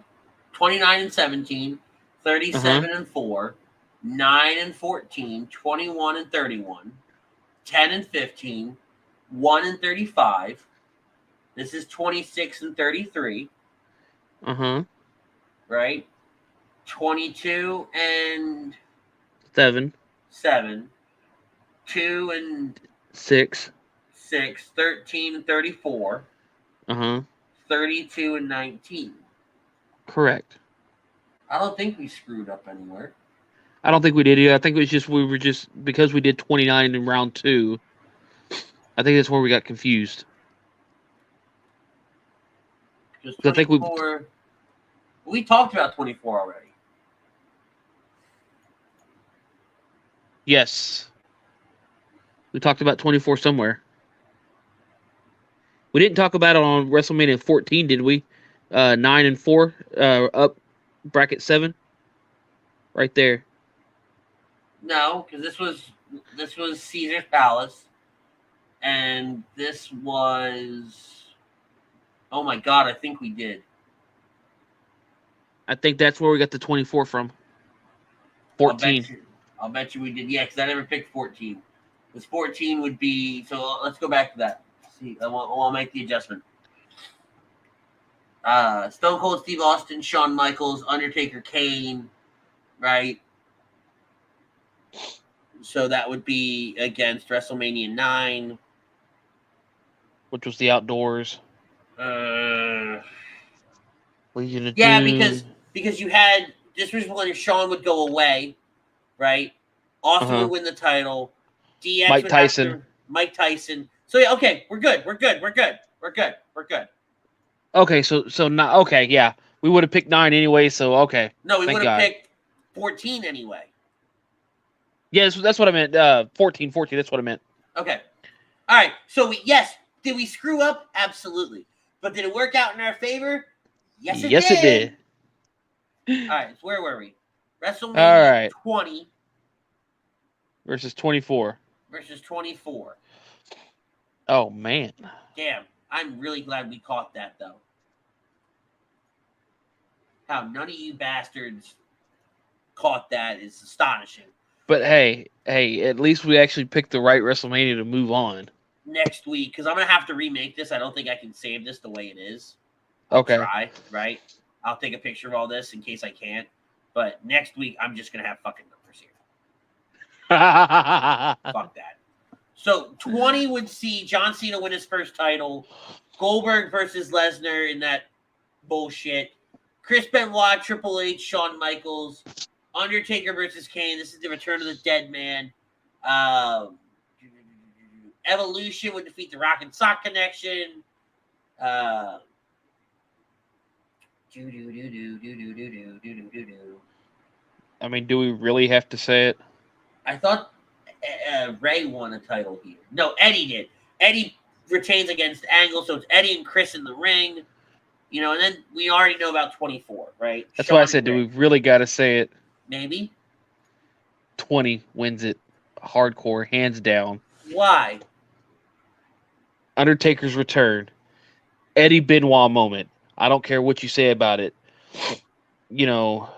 29 and 17, 37 and 4, 9 and 14, 21 and 31, 10 and 15, 1 and 35. This is 26 and 33. Uh-huh. Right? 22 and 7. 7. 2 and 6. 6. 13 and 34. Uh-huh. 32 and 19. Correct. I don't think we screwed up anywhere. I don't think we did either. I think it was just because we did 29 in round 2. I think that's where we got confused. Because I think 24. We talked about 24 already. Yes. We talked about 24 somewhere. We didn't talk about it on WrestleMania 14, did we? 9 and 4, up bracket 7. Right there. No, because this was Caesar's Palace, and this was. Oh my God! I think we did. I think that's where we got the 24 from. 14. I'll bet you we did. Yeah, because I never picked 14. Because 14 would be. So let's go back to that. See, I'll make the adjustment. Stone Cold Steve Austin, Shawn Michaels, Undertaker, Kane, right? So that would be against WrestleMania 9. Which was the outdoors. Legion of Doom. because you had this was when Shawn would go away, right? Austin would win the title. DX Mike would Tyson. have to, Mike Tyson. So yeah, okay, we're good. Okay, so not okay, yeah. We would have picked 9 anyway, so okay. No, we would have picked 14 anyway. Yeah, that's what I meant. 14, that's what I ment. Okay. All right. So did we screw up? Absolutely. But did it work out in our favor? Yes, it did. All right. So where were we? WrestleMania 20 versus 24. Versus 24. Oh man. Damn. I'm really glad we caught that though. How none of you bastards caught that is astonishing. But hey, at least we actually picked the right WrestleMania to move on. Next week, because I'm going to have to remake this. I don't think I can save this the way it is. I'll try, right? I'll take a picture of all this in case I can't. But next week, I'm just going to have fucking numbers here. Fuck that. So 20 would see John Cena win his first title. Goldberg versus Lesnar in that bullshit. Chris Benoit, Triple H, Shawn Michaels. Undertaker versus Kane. This is the return of the dead man. Evolution would defeat the Rock and Sock Connection. I mean, do we really have to say it? I thought Ray won a title here. No, Eddie did. Eddie retains against Angle, so it's Eddie and Chris in the ring. You know, and then we already know about 24, right? That's why I said, do we really got to say it? Maybe. 20 wins it hardcore, hands down. Why? Undertaker's return. Eddie Benoit moment. I don't care what you say about it. You know,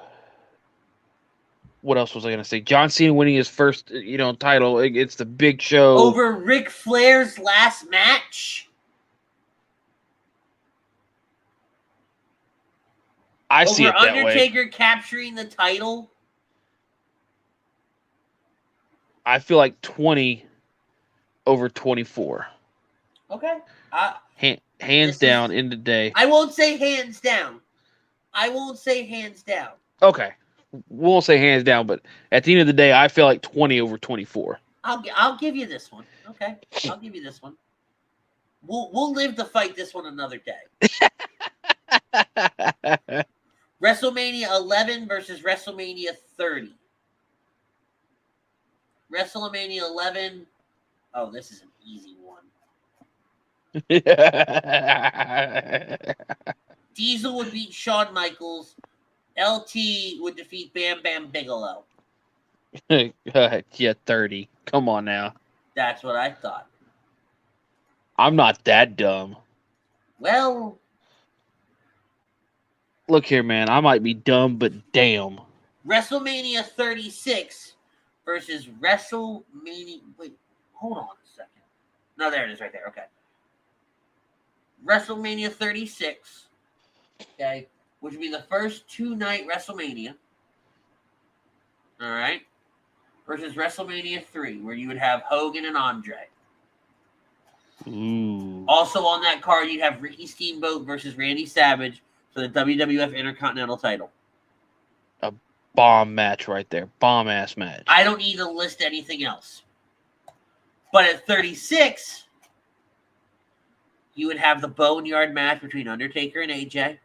what else was I going to say? John Cena winning his first, title. It's the big show. Over Ric Flair's last match? I see it that way. Undertaker capturing the title? I feel like 20 over 24. Okay. Hands down in the day. I won't say hands down. Okay. We won't say hands down, but at the end of the day, I feel like 20 over 24. I'll give you this one. Okay. I'll give you this one. We'll live to fight this one another day. WrestleMania 11 versus WrestleMania 30. WrestleMania 11. Oh, this is an easy one. Diesel would beat Shawn Michaels. LT would defeat Bam Bam Bigelow. Yeah, 30. Come on now. That's what I thought. I'm not that dumb. Well, look here, man. I might be dumb, but damn. WrestleMania 36 versus WrestleMania. Wait, hold on a second. No, there it is right there. Okay. WrestleMania 36. Okay. which would be the first 2-night WrestleMania. All right. Versus WrestleMania 3, where you would have Hogan and Andre. Ooh. Also on that card, you'd have Ricky Steamboat versus Randy Savage for the WWF Intercontinental title. A bomb match right there. Bomb-ass match. I don't need to list anything else. But at 36, you would have the Boneyard match between Undertaker and AJ.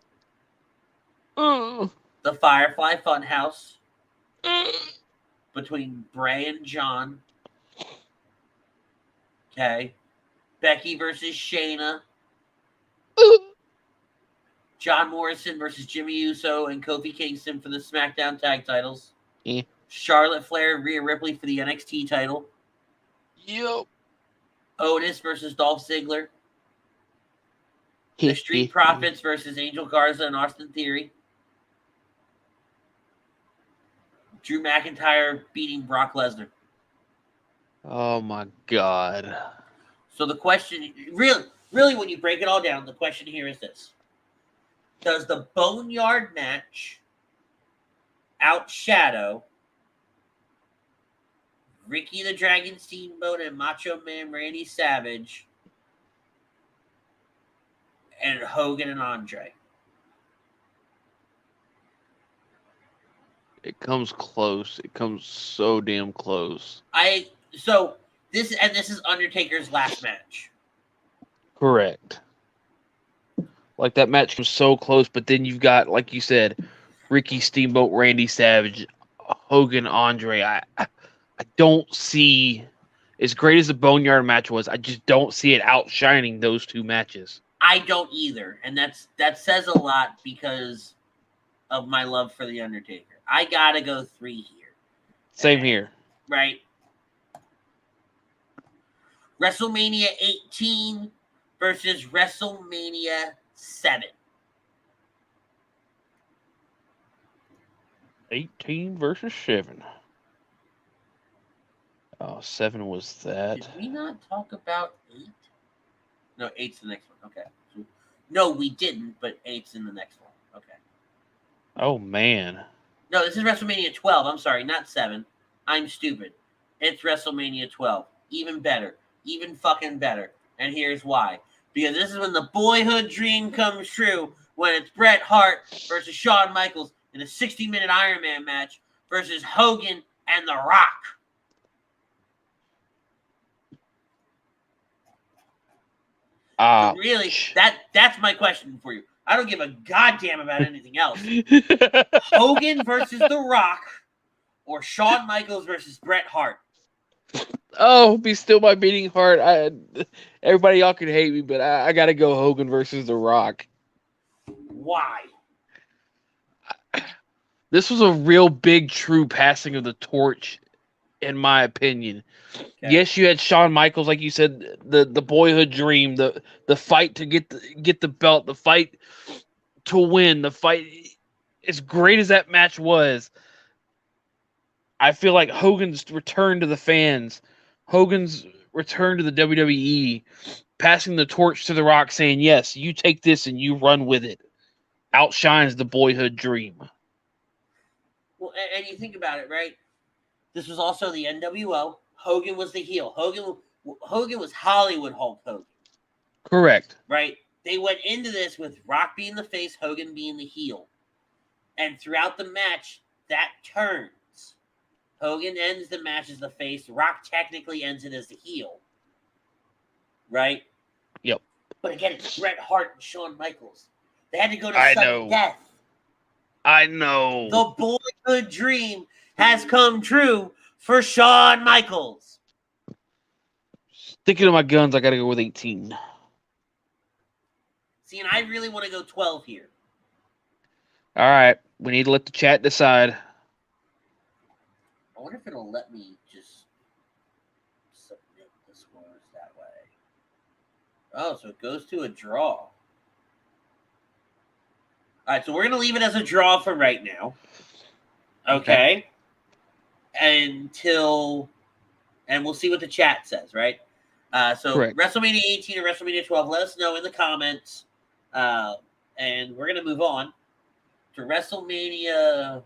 The Firefly Funhouse between Bray and John. Okay. Becky versus Shayna. John Morrison versus Jimmy Uso and Kofi Kingston for the SmackDown tag titles. Yeah. Charlotte Flair and Rhea Ripley for the NXT title. Yep. Otis versus Dolph Ziggler. The Street Profits versus Angel Garza and Austin Theory. Drew McIntyre beating Brock Lesnar. Oh my God. So the question, really, when you break it all down, the question here is this. Does the Boneyard match outshadow Ricky the Dragon Steamboat and Macho Man Randy Savage and Hogan and Andre? It comes close. It comes so damn close. This is Undertaker's last match. Correct. Like, that match was so close, but then you've got, like you said, Ricky Steamboat, Randy Savage, Hogan, Andre. I don't see, as great as the Boneyard match was, I just don't see it outshining those two matches. I don't either, and that says a lot because of my love for the Undertaker. I gotta go 3 here. Same here. Right. WrestleMania 18 versus WrestleMania 7. 18 versus 7. Oh, 7 was that. Did we not talk about 8? No, 8's the next one. Okay. No, we didn't, but 8's in the next one. Okay. Oh, man. No, this is WrestleMania 12. I'm sorry, not 7. I'm stupid. It's WrestleMania 12. Even better. Even fucking better. And here's why. Because this is when the boyhood dream comes true, when it's Bret Hart versus Shawn Michaels in a 60-minute Iron Man match versus Hogan and The Rock. Really, that's my question for you. I don't give a goddamn about anything else. Hogan versus The Rock or Shawn Michaels versus Bret Hart. Oh, be still my beating heart. Everybody, y'all can hate me, but I gotta go Hogan versus The Rock. Why? This was a real big, true passing of the torch, in my opinion. Okay. Yes, you had Shawn Michaels, like you said, the boyhood dream, the fight to get the belt, the fight to win, the fight. As great as that match was, I feel like Hogan's return to the fans, Hogan's return to the WWE, passing the torch to The Rock, saying, yes, you take this and you run with it, outshines the boyhood dream. Well, and you think about it, right? This was also the NWO. Hogan was the heel. Hogan was Hollywood Hulk Hogan. Correct. Right? They went into this with Rock being the face, Hogan being the heel. And throughout the match, that turns. Hogan ends the match as the face. Rock technically ends it as the heel. Right? Yep. But again, it's Bret Hart and Shawn Michaels. They had to go to sudden death. I know. The boyhood dream has come true for Shawn Michaels. Sticking to my guns, I got to go with 18. See, and I really want to go 12 here. All right. We need to let the chat decide. I wonder if it'll let me just submit the scores that way. Oh, so it goes to a draw. All right, so we're going to leave it as a draw for right now. Okay. And we'll see what the chat says, right? So correct. WrestleMania 18 or WrestleMania 12, let us know in the comments. And we're going to move on. to WrestleMania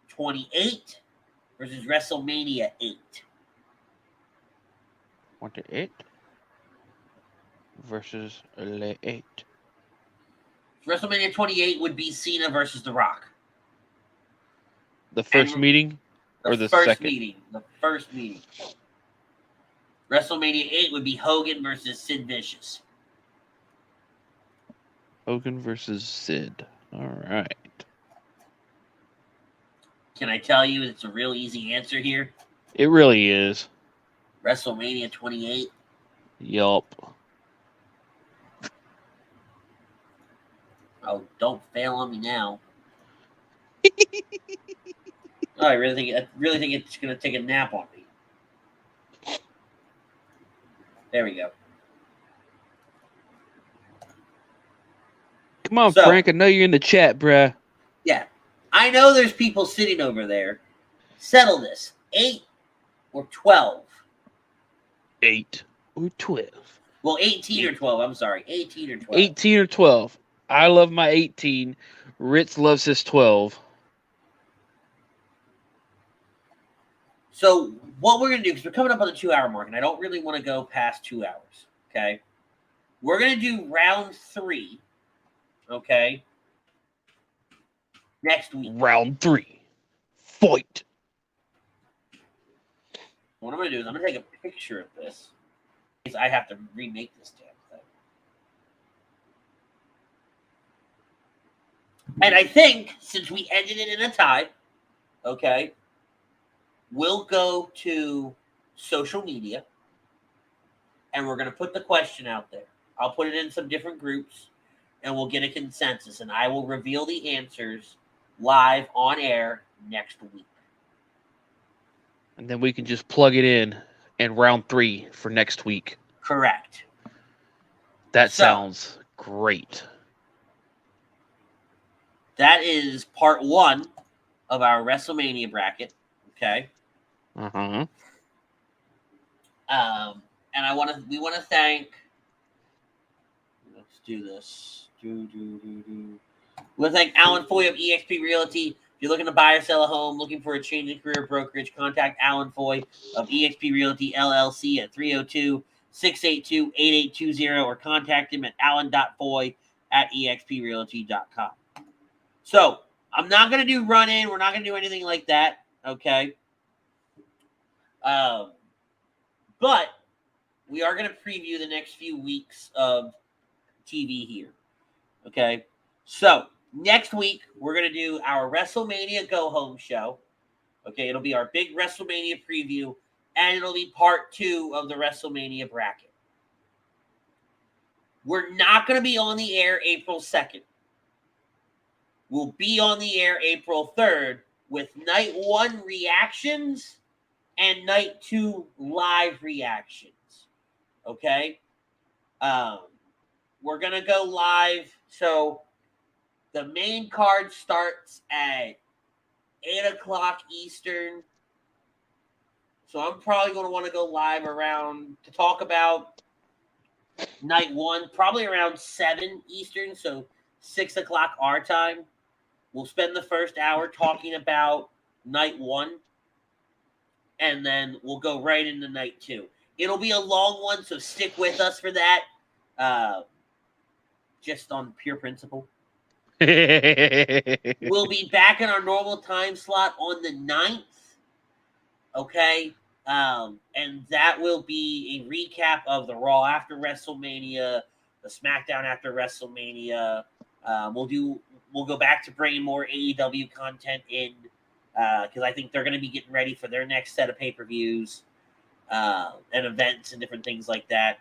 28 versus WrestleMania 8. 28 versus 8. WrestleMania 28 would be Cena versus The Rock. The first meeting or the second? The first meeting. WrestleMania 8 would be Hogan versus Sid Vicious. Hogan versus Sid. All right. Can I tell you it's a real easy answer here? It really is. WrestleMania 28. Yup. Oh, don't fail on me now. Oh, I really think it's gonna take a nap on me. There we go. Come on, So, Frank. I know you're in the chat, bruh. Yeah. I know there's people sitting over there. Settle this. 8 or 12? 8 or 12. Well, 18 or 12. I'm sorry. 18 or 12. 18 or 12. I love my 18. Ritz loves his 12. So what we're going to do, because we're coming up on the 2-hour mark, and I don't really want to go past 2 hours, okay? We're going to do round 3, okay, next week. Round 3. Fight. What I'm going to do is I'm going to take a picture of this. Because I have to remake this damn thing. And I think, since we ended it in a tie, okay, we'll go to social media, and we're going to put the question out there. I'll put it in some different groups, and we'll get a consensus, and I will reveal the answers live on air next week. And then we can just plug it in round 3 for next week. Correct. That sounds great. That is part 1 of our WrestleMania bracket. Okay. Uh-huh. And we want to thank. Let's do this. We want to thank Alan Foy of eXp Realty. If you're looking to buy or sell a home, looking for a change in career brokerage, contact Alan Foy of eXp Realty LLC at 302-682-8820 or contact him at alan.foy@exprealty.com. So I'm not going to do run-in. We're not going to do anything like that. Okay. But we are going to preview the next few weeks of TV here. Okay. So next week, we're going to do our WrestleMania Go Home show. Okay. It'll be our big WrestleMania preview, and it'll be part 2 of the WrestleMania bracket. We're not going to be on the air April 2nd. We'll be on the air April 3rd with night 1 reactions and night 2 live reactions. Okay? We're going to go live. So the main card starts at 8 o'clock Eastern. So I'm probably going to want to go live to talk about night 1, probably around 7 Eastern. So 6 o'clock our time. We'll spend the first hour talking about night 1, and then we'll go right into night 2. It'll be a long one, so stick with us for that, just on pure principle. We'll be back in our normal time slot on the 9th, okay? And that will be a recap of the Raw after WrestleMania, the Smackdown after WrestleMania. We'll go back to bringing more AEW content in because I think they're going to be getting ready for their next set of pay-per-views and events and different things like that.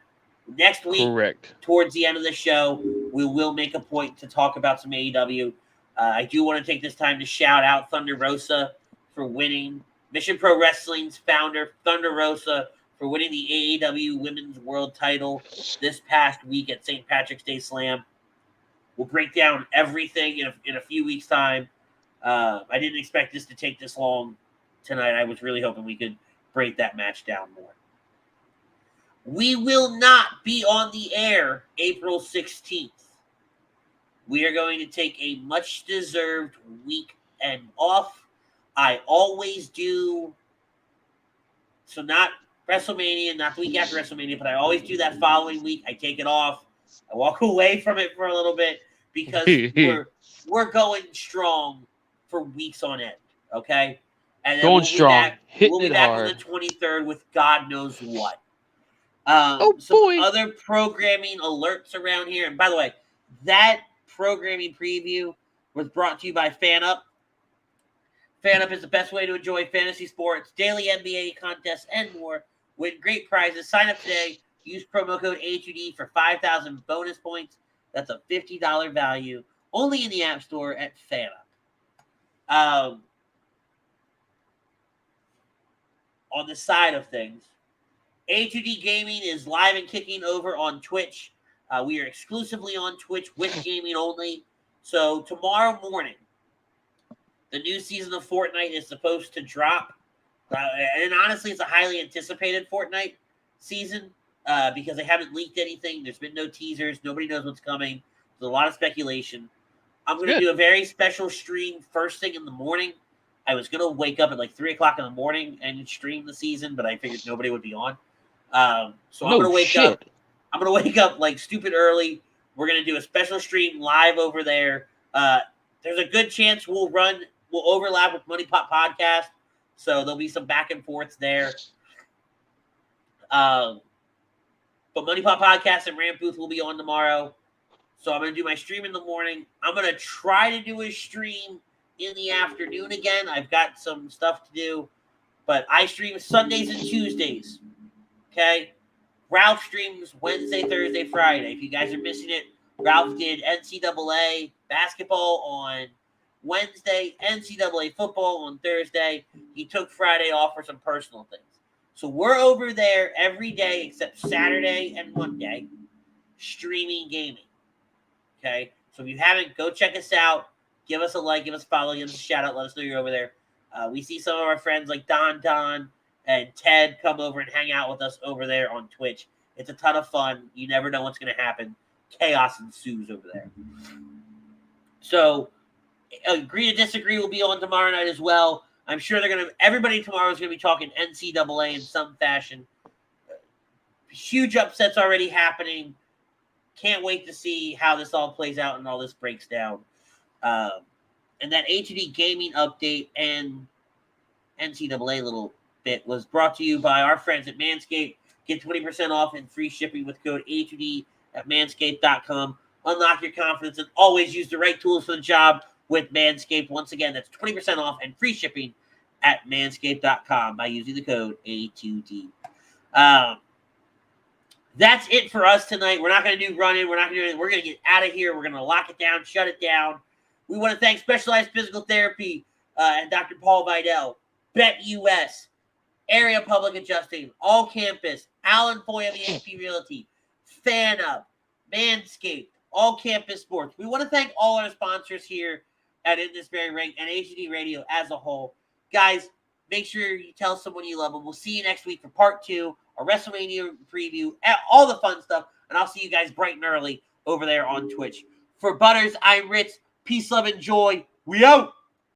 Next week, correct, towards the end of the show, we will make a point to talk about some AEW. I do want to take this time to shout out Thunder Rosa for winning. Mission Pro Wrestling's founder, Thunder Rosa, for winning the AEW Women's World Title this past week at St. Patrick's Day Slam. We'll break down everything in a few weeks' time. I didn't expect this to take this long tonight. I was really hoping we could break that match down more. We will not be on the air April 16th. We are going to take a much-deserved weekend off. I always do. So not WrestleMania, not the week after WrestleMania, but I always do that following week. I take it off. I walk away from it for a little bit because we're going strong for weeks on end. Okay, and then Going strong, back. hitting We'll be it back hard. on the 23rd with God knows what. Oh Some boy! other programming alerts around here. And by the way, that programming preview was brought to you by FanUp. FanUp is the best way to enjoy fantasy sports, daily NBA contests, and more. Win great prizes. Sign up today. Use promo code A2D for 5,000 bonus points. That's a $50 value. Only in the App Store at FanUp. On the side of things, A2D Gaming is live and kicking over on Twitch. We are exclusively on Twitch with gaming only. So tomorrow morning, the new season of Fortnite is supposed to drop. And honestly, it's a highly anticipated Fortnite season because they haven't leaked anything. There's been no teasers. Nobody knows what's coming. There's a lot of speculation. I'm going to do a very special stream first thing in the morning. I was going to wake up at like 3 o'clock in the morning and stream the season, but I figured nobody would be on. So I'm going to wake up. I'm going to wake up like stupid early. We're going to do a special stream live over there. There's a good chance we'll overlap with Money Pop Podcast. So there'll be some back and forths there. But Money Pop Podcast and Ramp Booth will be on tomorrow. So I'm going to do my stream in the morning. I'm going to try to do a stream in the afternoon again. I've got some stuff to do. But I stream Sundays and Tuesdays. Okay? Ralph streams Wednesday, Thursday, Friday. If you guys are missing it, Ralph did NCAA basketball on Wednesday, NCAA football on Thursday. He took Friday off for some personal things. So we're over there every day except Saturday and Monday streaming gaming. Okay? So if you haven't, go check us out. Give us a like, give us a follow, give us a shout out. Let us know you're over there. We see some of our friends like Don and Ted come over and hang out with us over there on Twitch. It's a ton of fun. You never know what's going to happen. Chaos ensues over there. So, Agree to Disagree will be on tomorrow night as well. I'm sure everybody tomorrow is going to be talking NCAA in some fashion. Huge upsets already happening. Can't wait to see how this all plays out and all this breaks down. And that A2D Gaming update and NCAA little bit was brought to you by our friends at Manscaped. Get 20% off and free shipping with code A2D at manscaped.com. Unlock your confidence and always use the right tools for the job with Manscaped. Once again, that's 20% off and free shipping at manscaped.com by using the code A2D. That's it for us tonight. We're not going to do run-in. We're not going to do anything. We're going to get out of here. We're going to lock it down, shut it down. We want to thank Specialized Physical Therapy and Dr. Paul Vidal, BetUS, Area Public Adjusting, All Campus, Alan Foy of EXP Realty, FanUp, Manscaped, All Campus Sports. We want to thank all our sponsors here at In This Very Ring and HD Radio as a whole. Guys, make sure you tell someone you love them. We'll see you next week for part 2, a WrestleMania preview, all the fun stuff, and I'll see you guys bright and early over there on Twitch. For Butters, I'm Ritz. Peace, love, and joy. We out.